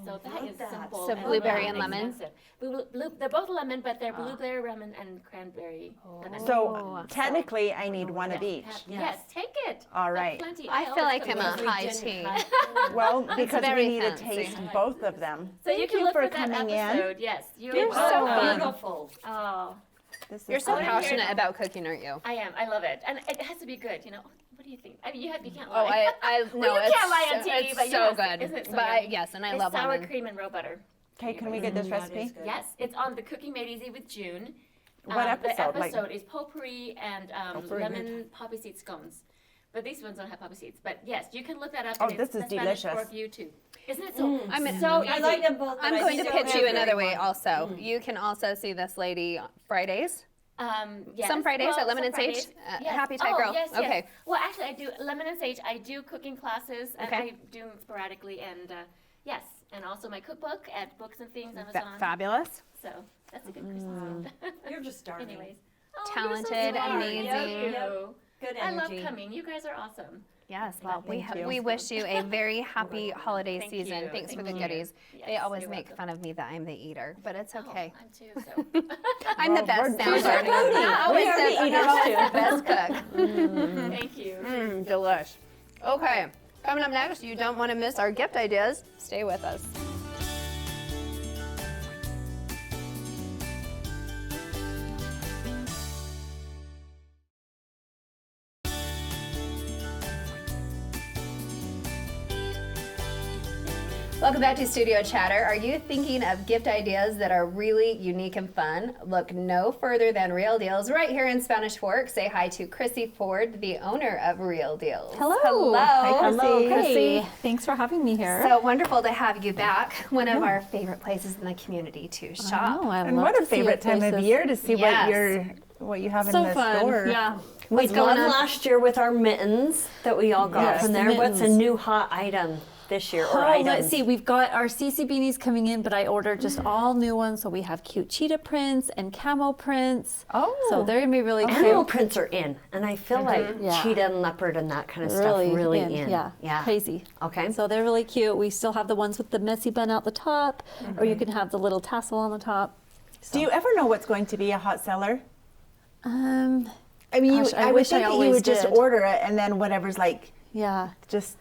So that love is that. simple. So and blueberry not and lemon? expensive. They're both lemon, but they're blueberry, lemon, and cranberry. lemon. So technically, I need one of each. Yes, take it. All That's right. Plenty. I feel always like put I'm a lemon. high Didn't tea. cut. Well, because very we need fancy. to taste both of them. So you Thank can you look for that coming in. episode. Yes, You're so welcome. fun. Beautiful. Oh, This You're is so Oh, fun. yeah. passionate about cooking, aren't you? I am. I love it, and it has to be good. What do you think? I mean, you can't Oh, lie. I Well, know you it's can't lie on so, TV, it's but so yes, good. isn't it so but yummy? yes, and I It's love sour lemon. cream and roe butter. Okay, can we get this That recipe? is good. Yes, it's on the Cooking Made Easy with June. What episode? The Like- episode is potpourri and Potpourri. lemon poppy seed scones. But these ones don't have poppy seeds. But yes, you can look that up. Oh, and this it's is the Spanish delicious. for you too. Isn't it so? I'm in- so I easy. like them both. but I'm I going to don't pitch you have another very way one. also. You can also see this lady on Fridays. Yes. Some Fridays at Lemon some and Sage? Fridays. Happy Thai girl. Yes, yes. Okay. Well, actually, I do Lemon and Sage. I do cooking classes, and Okay. I do them sporadically. And yes, and also my cookbook at Books and Things Fa- Amazon. fabulous. So that's a good Christmas gift. You're just starving. Anyways. Oh, Talented, you're so smart. amazing. You. Good I love energy. coming. You guys are awesome. Yes, well, we Thank you. we wish you a very happy holiday Thank season. you. Thanks for Thank the you. goodies. They Yes, always you're make welcome. fun of me that I'm the eater, but it's okay. Oh, I'm too. So. I'm the Well, best we're sounder. so I always We are said the I'm eaters, always too. the best cook. Thank you. Delish. Okay, coming up next, you don't want to miss our gift ideas. Stay with us. Welcome back to Studio Chatter. Are you thinking of gift ideas that are really unique and fun? Look no further than Real Deals right here in Spanish Fork. Say hi to Chrissy Ford, the owner of Real Deals. Hello. Hello. Hello, Chrissy. Thanks for having me here. So wonderful to have you back. One of our favorite places in the community to shop. Oh, I And love what to a see your favorite time of faces. year to see Yes. what you have in So the fun. store. Yeah. We going won on? last year with our mittens that we all got Yes, from the there. What's a mittens. new hot item? this year, or Oh, items? let's see. We've got our CC beanies coming in, but I ordered just all new ones. So we have cute cheetah prints and camo prints. Oh. So they're gonna be really Animal cute. prints are in, and I feel like Yeah. cheetah and leopard and that kind of stuff really in. Yeah, crazy. Okay. So they're really cute. We still have the ones with the messy bun out the top, or you can have the little tassel on the top. Do you ever know what's going to be a hot seller? I mean, Gosh, I would wish think I that you always would just did. order it and then whatever's like Yeah. just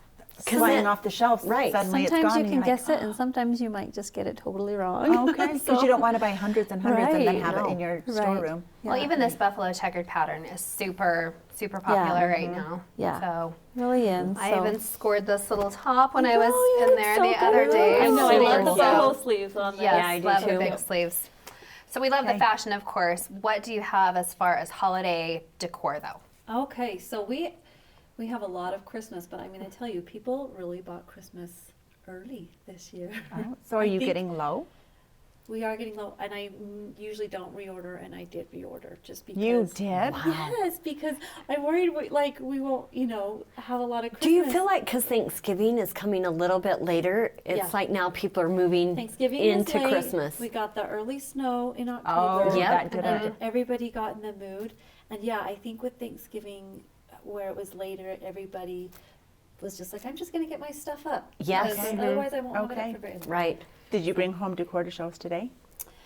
'Cause flying it- off the shelves, right. suddenly it's Sometimes gone. you and can you're guess it, and sometimes you might just get it totally wrong. like, okay, because you don't want to buy hundreds and hundreds and then Right. have it No. in your Right. storeroom. Well, Yeah. even this buffalo checkered pattern is super popular right now. Yeah. So Really in. I so. even scored this little top when I was Oh, yeah, in it's there so the other good. day. I know. I Super love the cute. boho sleeves on there. Yes, Yeah, I do love the too. big sleeves. So we love Okay. the fashion, of course. What do you have as far as holiday decor, though? Okay, so we have a lot of Christmas, but I'm going to tell you, people really bought Christmas early this year. So are I you think- getting low? We are getting low, and I usually don't reorder, and I did reorder just because. You did? Yes, because I'm worried we won't, have a lot of Christmas. Do you feel like because Thanksgiving is coming a little bit later, it's Yeah. like now people are moving Thanksgiving into was late. Christmas? We got the early snow in October. Oh, Yep. that did and it. everybody got in the mood. And yeah, I think with Thanksgiving, where it was later, everybody was just like, I'm just going to get my stuff up. Yes. because Okay. Otherwise, I won't have it Okay. up for very long. Right. Did you bring home decor to show us today?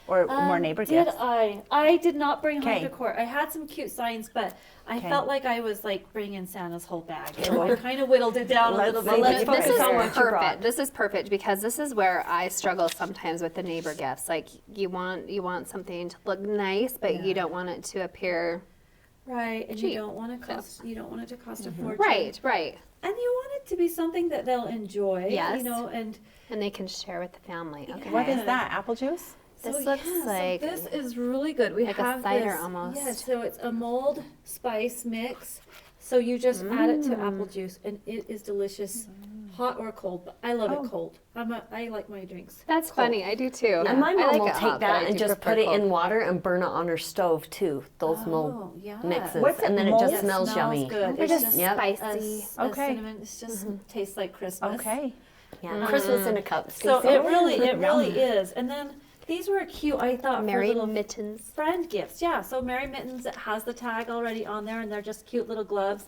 Or more neighbor gifts? I did not bring home 'Kay. decor. I had some cute signs, but I 'Kay. felt like I was like bringing Santa's whole bag. So I kind of whittled it down a Let's little see bit. what Let's you focus This is on what you brought. perfect. This is perfect because this is where I struggle sometimes with the neighbor gifts. Like you want something to look nice, but you don't want it to appear Right, and cheap. you don't want it to cost a fortune. right. And you want it to be something that they'll enjoy. Yes. And And they can share with the family. Okay. What is that? Apple juice? This so, looks yeah, like so this is really good. We like a have cider this, almost. Yeah, so it's a mulled spice mix. So you just add it to apple juice, and it is delicious, hot or cold. But I love it cold. I like my drinks. That's funny. I do too. And my I mom like will it hot, take but that I and do just prefer put it cold. in water and burn it on her stove too. Those mold yeah. mixes, What's it, and then it mold? just It smells yummy. good. They're It's just Yep. spicy. a Okay. cinnamon. It just tastes like Christmas. Okay. Yeah, Christmas in a cup. So Stacey. it really is. And then these were cute. I thought Merry for little mittens. friend gifts. Yeah. So Merry Mittens, it has the tag already on there, and they're just cute little gloves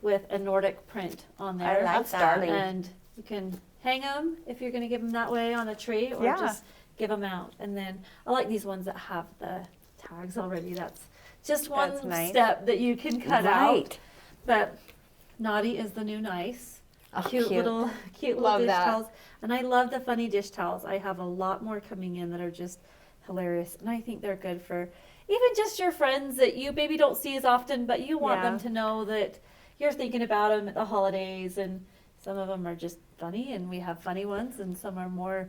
with a Nordic print on there. I like That's that. darling. And you can hang them if you're going to give them that way on a tree, or Yeah. just give them out. And then I like these ones that have the tags already. That's just one That's nice. step that you can cut out. Right. But naughty is the new nice. Oh, Cute little Love dish that. towels. And I love the funny dish towels. I have a lot more coming in that are just hilarious. And I think they're good for even just your friends that you maybe don't see as often, but you want them Yeah. to know that you're thinking about them at the holidays. And some of them are just funny, and we have funny ones, and some are more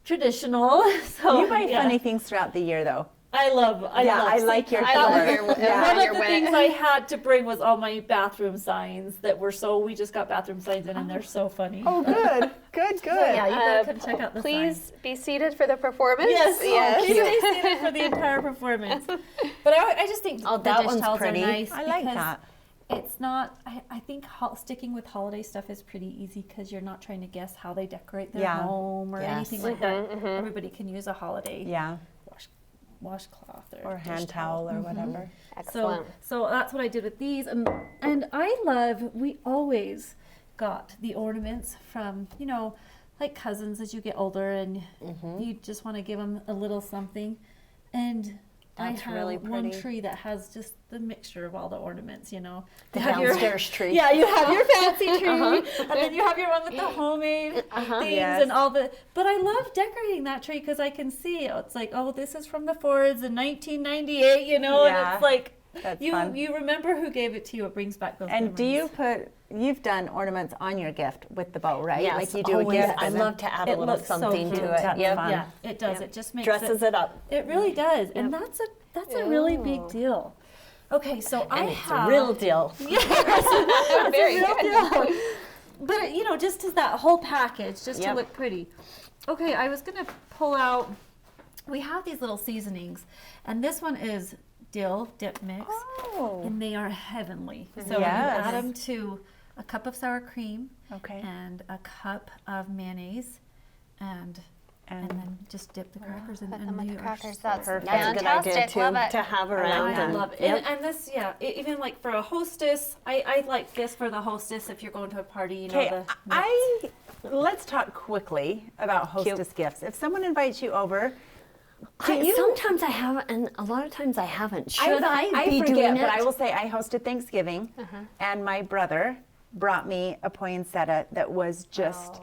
traditional. So You buy yeah. funny things throughout the year, though. I love like your I color. love your, Yeah. One your of the win- things I had to bring was all my bathroom signs that were we just got bathroom signs in, and they're so funny. Oh, good. Good, good. Yeah, you guys can check out the Please signs. be seated for the performance. Yes, Yes. please stay seated for the entire performance. But I just think Oh, the that dish one's towels pretty. are nice. I like because that. It's not. I think sticking with holiday stuff is pretty easy because you're not trying to guess how they decorate their Yeah. home or Yes. anything like that. Everybody can use a holiday Yeah. washcloth Or dish hand towel or whatever. Excellent. So that's what I did with these, and I love. We always got the ornaments from like cousins as you get older, and you just want to give them a little something. And That's I have really one pretty. tree that has just the mixture of all the ornaments. You The have your- downstairs tree. Yeah, you have your fancy tree, and then you have your one with the homemade things Yes. and all the. But I love decorating that tree because I can see it's like, oh, this is from the Fords in 1998, and Yeah. it's like That's you fun. you remember who gave it to you. It brings back those. And do memories. you've done ornaments on your gift with the bow, right? Yes, Like you do always. a gift. I and then love to add a It little looks so something cute. to it. That's Yep. fun. Yeah, it does. It just makes Dresses it up. It really does, and that's a really big deal. Okay, so I And it's have a real deal. Very good. But just as that whole package, just to Yep. look pretty. Okay, I was gonna pull out. We have these little seasonings, and this one is dill dip mix, Oh. and they are heavenly. So Yes. you add them to a cup of sour cream, Okay. and a cup of mayonnaise, and then just dip the crackers in. Put and them with they the are crackers. so That's perfect. That's a good idea fantastic. too Love it. to have around. that. And, Love it. yep. And this, even like for a hostess, I like this for the hostess if you're going to a party, you know, Okay, let's talk quickly about hostess gifts. If someone invites you over, Sometimes I haven't, and a lot of times I haven't. Should I be forget, doing it? but I will say I hosted Thanksgiving, and my brother brought me a poinsettia that was just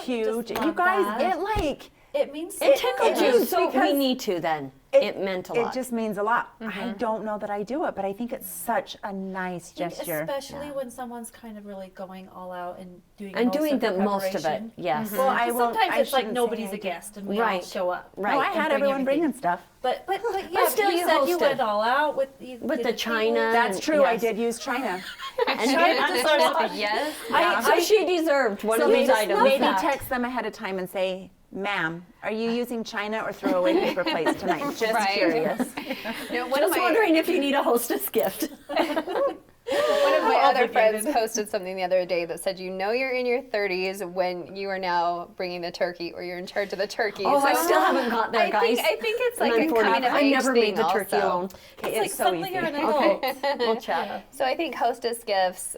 huge. just You love guys, that. It means It tickled you, does, so we because need to then. It meant a lot. It just means a lot. I don't know that I do it, but I think it's such a nice gesture. especially when someone's kind of really going all out and doing and most doing of the most of it, preparation. yes. Well, I won't. Sometimes I it's like shouldn't nobody's say a I guest and we all Right. show up. Right. No, I and had bring everyone everything. bringing stuff. But yeah, still you you said you hosted. went all out with the With the china. That's true. I Yes. did use China. And Yes. so she deserved one of these items. Maybe text them ahead of time and say, "Ma'am, are you using China or throwaway paper plates tonight?" Just Right. curious. No, one of Just my, wondering if you need a hostess gift. One of my other friends posted something the other day that said, you're in your 30s when you are now bringing the turkey or you're in charge of the turkey. Oh, I So still haven't got there, I guys. think it's And like I'm a 40. coming of I age never thing made the turkey also. alone. Okay, It's like suddenly you're an adult. We'll chat. So I think hostess gifts,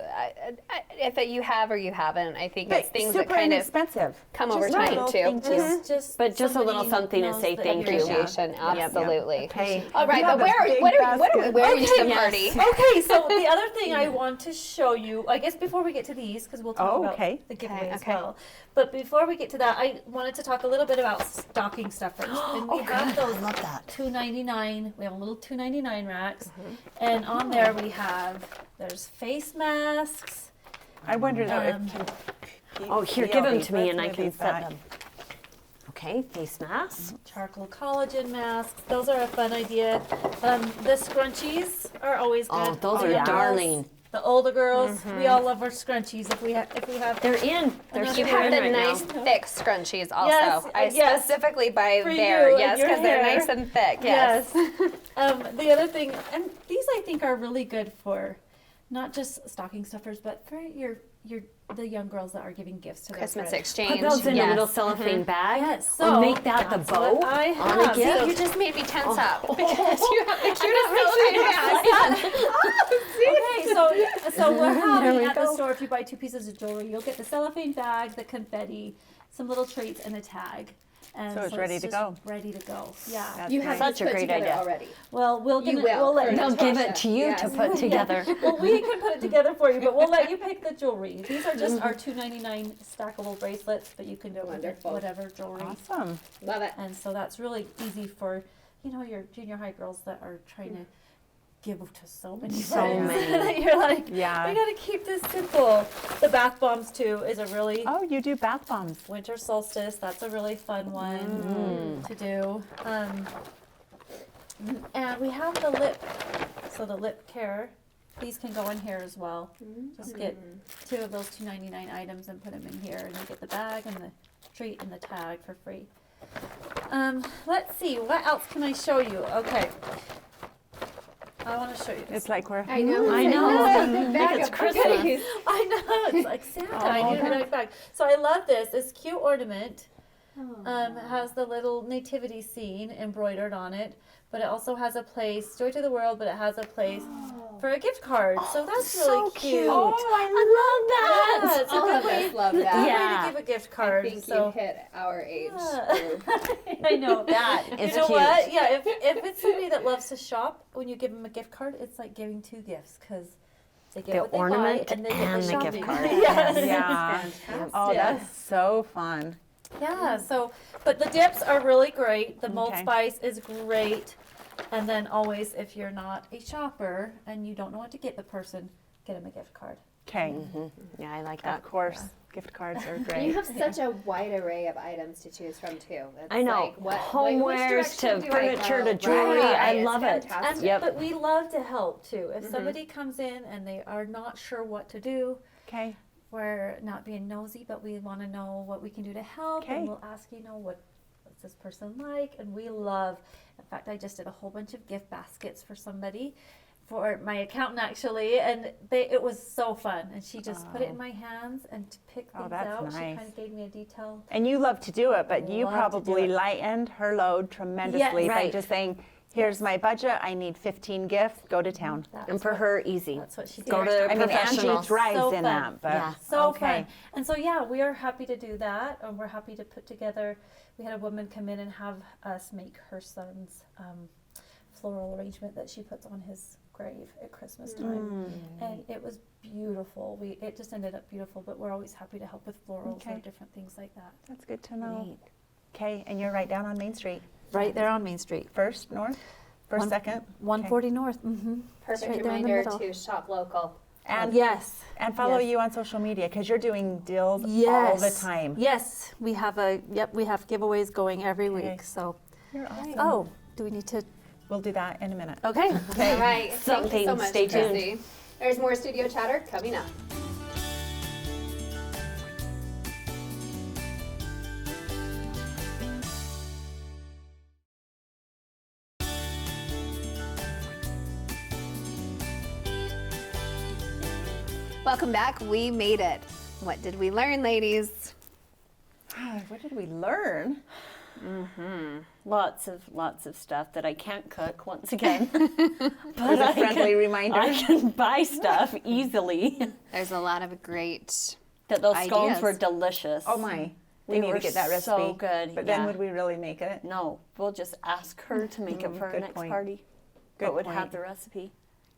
if you have or you haven't, I think it's But things that super kind of inexpensive. come over Just time little too. thank you. But just a little somebody something to knows say that thank you're- you. Appreciation, absolutely. Okay. All right, You but have a what big are we wearing to the Yes. party? Okay, so the other thing I want to show you, I guess before we get to these, because we'll talk Oh, about okay. the giveaway as okay. well. But before we get to that, I wanted to talk a little bit about stocking stuffers. And we have those I love that. $2.99. We have a little $2.99 racks, and on there there's face masks. I wonder though Um, if Oh, here, feel give them these. to me Let's and I move can these set back. them. Okay, face masks. Charcoal collagen masks. Those are a fun idea. The scrunchies are always good. Oh, those The are young darling. girls, the older girls, we all love our scrunchies. If we have. They're in. They're You You super have in the right nice now. thick scrunchies also. Yes, I yes. specifically buy For there, you and yes, your because they're hair. nice and thick. Yes. The other thing, and these I think are really good for not just stocking stuffers, but for the young girls that are giving gifts to Christmas their friends. exchange. Put those in yes. a little cellophane bag. Yes, Or so make that the that's bow what I on a have. gift. So You just made me tense up Oh. because you have the cutest cellophane bag. Okay, so we're There having we at the go. store, if you buy 2 pieces of jewelry, you'll get the cellophane bag, the confetti, some little treats, and a tag. And So it's ready to just go. Ready to go. Yeah. That's You great. have Such this a put great together idea. already. Well, we'll You will, we'll let for you. They'll give it Natasha, to you yes. to put together. Well, we can put it together for you, but we'll let you pick the jewelry. These are just our $2.99 stackable bracelets, but you can do it with Wonderful. whatever jewelry. Awesome. Love it. And so that's really easy for, your junior high girls that are trying to give to so many So friends. many. You're like, Yeah. we gotta keep this simple. The bath bombs too is a really Oh, you do bath bombs. winter solstice. That's a really fun one to do. And we have the lip, so the lip care. These can go in here as well. Just get 2 of those $2.99 items and put them in here, and you get the bag and the treat and the tag for free. Let's see, what else can I show you? Okay. I want to show you this. It's like we're. I know. I know. Big bag it's of Christmas. goodies. I know, it's like Santa. I need a nice bag. So I love this. This cute ornament has the little nativity scene embroidered on it, but it also has a place, Joy to the World, but it has a place for a gift card. So that's so really cute. cute. I love that. it's a All good of way, us love it's a that. good way Yeah. to give a gift I card. think so you hit our age Yeah. group. I know. That You is know cute. what? Yeah, if it's somebody that loves to shop, when you give them a gift card, it's like giving 2 gifts because they get The what they ornament buy and they get and the the gift shopping. card. Yes. Yeah. Fantastic. Oh, that's so fun. Yeah, so, but the dips are really great. The mold Okay. spice is great. And then always, if you're not a shopper and you don't know what to get the person, get them a gift card. Okay. Yeah, I like Of that. course, gift cards are And great. you have such a wide array of items to choose from too. It's I know. Like, which Homewares direction to do I furniture go? to jewelry. Right. I It's love it. fantastic. And, Yep. But we love to help too. If somebody comes in and they are not sure what to do, Okay. we're not being nosy, but we want to know what we can do to help. Okay. And we'll ask, what's this person like? And we love, in fact, I just did a whole bunch of gift baskets for somebody for my accountant actually, and it was so fun. And she just put it in my hands and to pick things that's out. She nice. kind of gave me a detailed. And you love to do it, but you Love to do probably it. lightened her load tremendously by right. just saying, here's my budget, I need 15 gifts, go to town. And for her, easy. That's what she did. Go to I mean, Angie professionals. thrives So in fun. that, but Yeah. So okay. fun. And so, yeah, we are happy to do that. And we're happy to put together, we had a woman come in and have us make her son's floral arrangement that she puts on his grave at Christmas time. And it was beautiful. It just ended up beautiful, but we're always happy to help with florals Okay. or different things like that. That's good to know. Neat. Okay, and you're right down on Main Street. Right there on Main Street. First, north? First, second? 140 North. Mm-hmm. Perfect right there in the reminder middle. to shop local. And, Yes. and follow Yes. you on social media because you're doing deals all the time. Yes, we have giveaways going every Okay. week. So, You're awesome. oh, do we need to? We'll do that in a minute. Okay. All right. Thank you Something. so much, Stay tuned. Christy. There's more studio chatter coming up. Welcome back. We made it. What did we learn, ladies? What did we learn? Lots of stuff that I can't cook once again. There's a friendly reminder. I can buy stuff easily. There's a lot of great. That those scones Ideas. were delicious. Oh my, we They need to were get that recipe. so good, But yeah. then would we really make it? No, we'll just ask her to make it for our Good next point. party. Good But would point. have the recipe.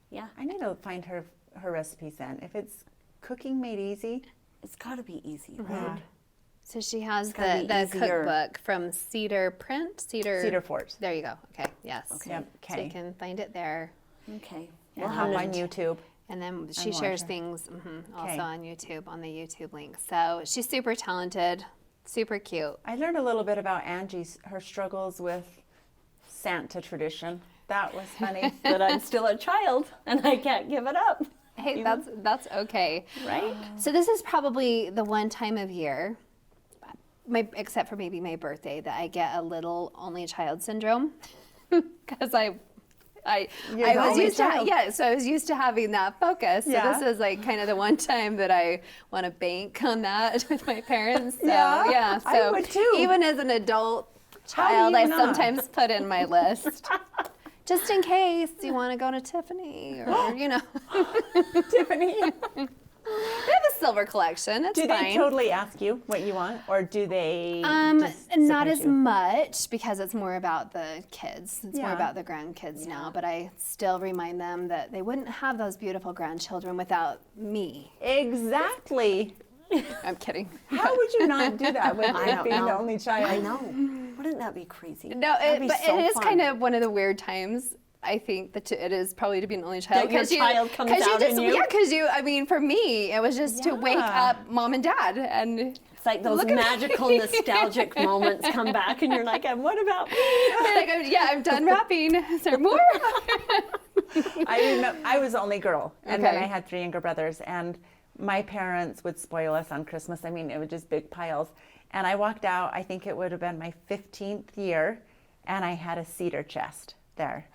Yeah, I need to find her recipes then. If it's cooking made easy, it's got to be easy, yeah. right? So she has gotta the be easier. cookbook from Cedar Fort. There you go. Okay. Yes. Yep, So you okay. can find it there. Okay. And We'll hop have on YouTube. And then she watch shares her. things also Okay. on YouTube, on the YouTube link. So she's super talented, super cute. I learned a little bit about Angie's, her struggles with Santa tradition. That was funny. But I'm still a child and I can't give it up. Hey, that's okay. Right? So this is probably the one time of year, except for maybe my birthday, that I get a little only child syndrome because I You're I the was only used to child. so I was used to having that focus. So Yeah. this is like kind of the one time that I want to bank on that with my parents. So Yeah, so I would too. even as an adult How do child, you I not? sometimes put in my list. Just in case you want to go to Tiffany or, Tiffany, they have a silver collection. It's do fine. they totally ask you what you want, or do they? just Not support as you? much because it's more about the kids. It's more Yeah. about the grandkids now. But I still remind them that they wouldn't have those beautiful grandchildren without me. Exactly. I'm kidding. How would you not do that with I don't being the know. only child? I know. Wouldn't that be crazy? No, That'd be but so it is fun. kind of one of the weird times. I think that it is probably to be an only child. That your 'cause you- child comes 'cause out in you? Yeah, because I mean, for me, it was just to wake Yeah. up mom and dad and It's like those Look at me. magical, nostalgic moments come back, and you're like, and what about me? like, I'm done rapping. Is there more? I remember I was the only girl, and then Okay. I had 3 younger brothers, and my parents would spoil us on Christmas. I mean, it was just big piles. And I walked out, I think it would have been my 15th year, and I had a cedar chest there,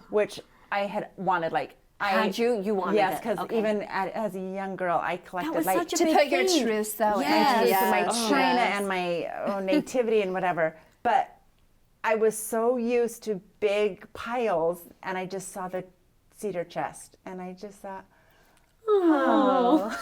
which I had wanted, like, Had you? You wanted yes, it. because Okay. even as a young girl, I collected was like such a To big put your thing. trousseau Yes. in. my Yes. china Yes. and my nativity and whatever. But I was so used to big piles, and I just saw the cedar chest, and I just thought, oh.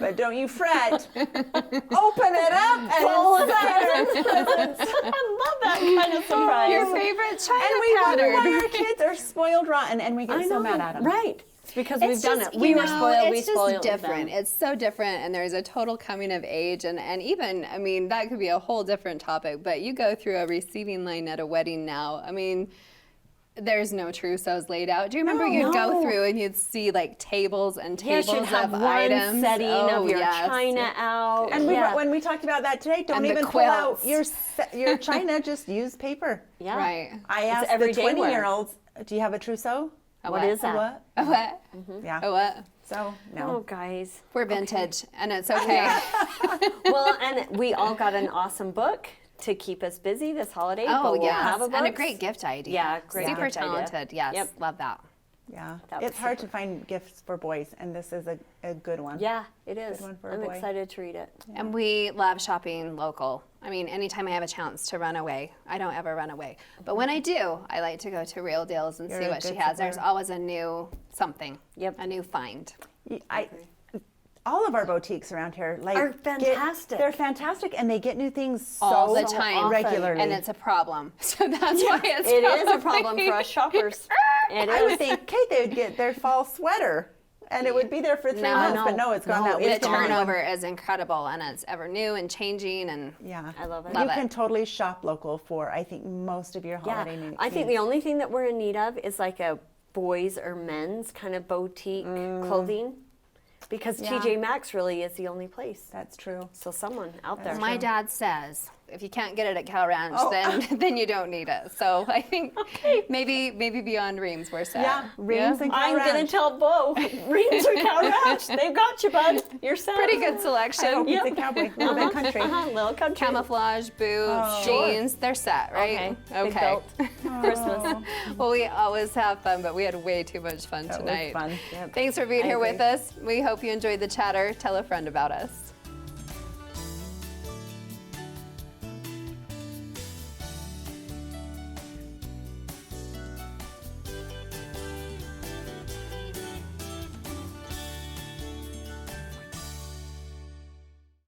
But don't you fret. Open it up and Full of it's there. I love that kind of surprise. Your favorite china And we wonder why pattern. our kids are spoiled rotten, and we get I so know. mad at them. Right. It's because It's we've done just, it. We you were know, spoiled. We it's just spoiled different. them. It's so different, and there's a total coming of age, and even, I mean, that could be a whole different topic, but you go through a receiving line at a wedding now, I mean, there's no trousseaus laid out. Do you remember you'd go No. through and you'd see like tables and Yes, tables you'd have of one items? setting Oh, of your yes. china out. And yeah. when we talked about that today, don't And the even pull out quilts. your china, just use paper. yeah. Right. I asked the everyday wear. 20-year-olds, do you have a trousseau? A What what? is that? What? A what? Yeah. A what? So, Oh, no. guys. We're vintage, and it's okay. Well, and we all got an awesome book to keep us busy this holiday. Oh, but we'll yes. have a And a book. great gift idea. Yeah, great Super gift idea. talented. Yes. Yep. Love that. Yeah, That was it's hard to find gifts for boys, and this is a good one. Yeah, it is. one for a I'm boy. excited to read it. And we love shopping local. I mean, anytime I have a chance to run away, I don't ever run away. But when I do, I like to go to Real Deals and You're see a what she good has. There's supporter. always a new something, Yep. a new find. All of our boutiques around here Are fantastic. They're fantastic, and they get new things All so the time. often. regularly. And it's a problem. So that's why it's It is a probably- problem for us shoppers. It I would is. think, Kate, they would get their fall sweater, and it would be there for 3 No. months, but No, no, it's gone no, that The week. turnover is incredible, and it's ever new and changing. And Yeah, I love it. You Love can it. totally shop local for, I think, most of your Yeah, holiday needs. I think the only thing that we're in need of is like a boys or men's kind of boutique clothing, because Yeah. TJ Maxx really is the only place. That's true. So someone out there. my dad says, if you can't get it at Cal Ranch, Oh. then you don't need it. So I think maybe beyond Reams we're set. Yeah, Reams and Cal I'm gonna Ranch. tell Bo, Reams or Cow Ranch, they've got you, bud. You're set. Pretty good I selection. hope it's a cowboy, little bit country. Little country. Camouflage, boots, Oh. jeans, they're set, right? Okay. Big belt. Christmas. Well, we always have fun, but we had way too much fun That was tonight. fun. Yep. Thanks for being I here with agree. us. We hope you enjoyed the chatter. Tell a friend about us.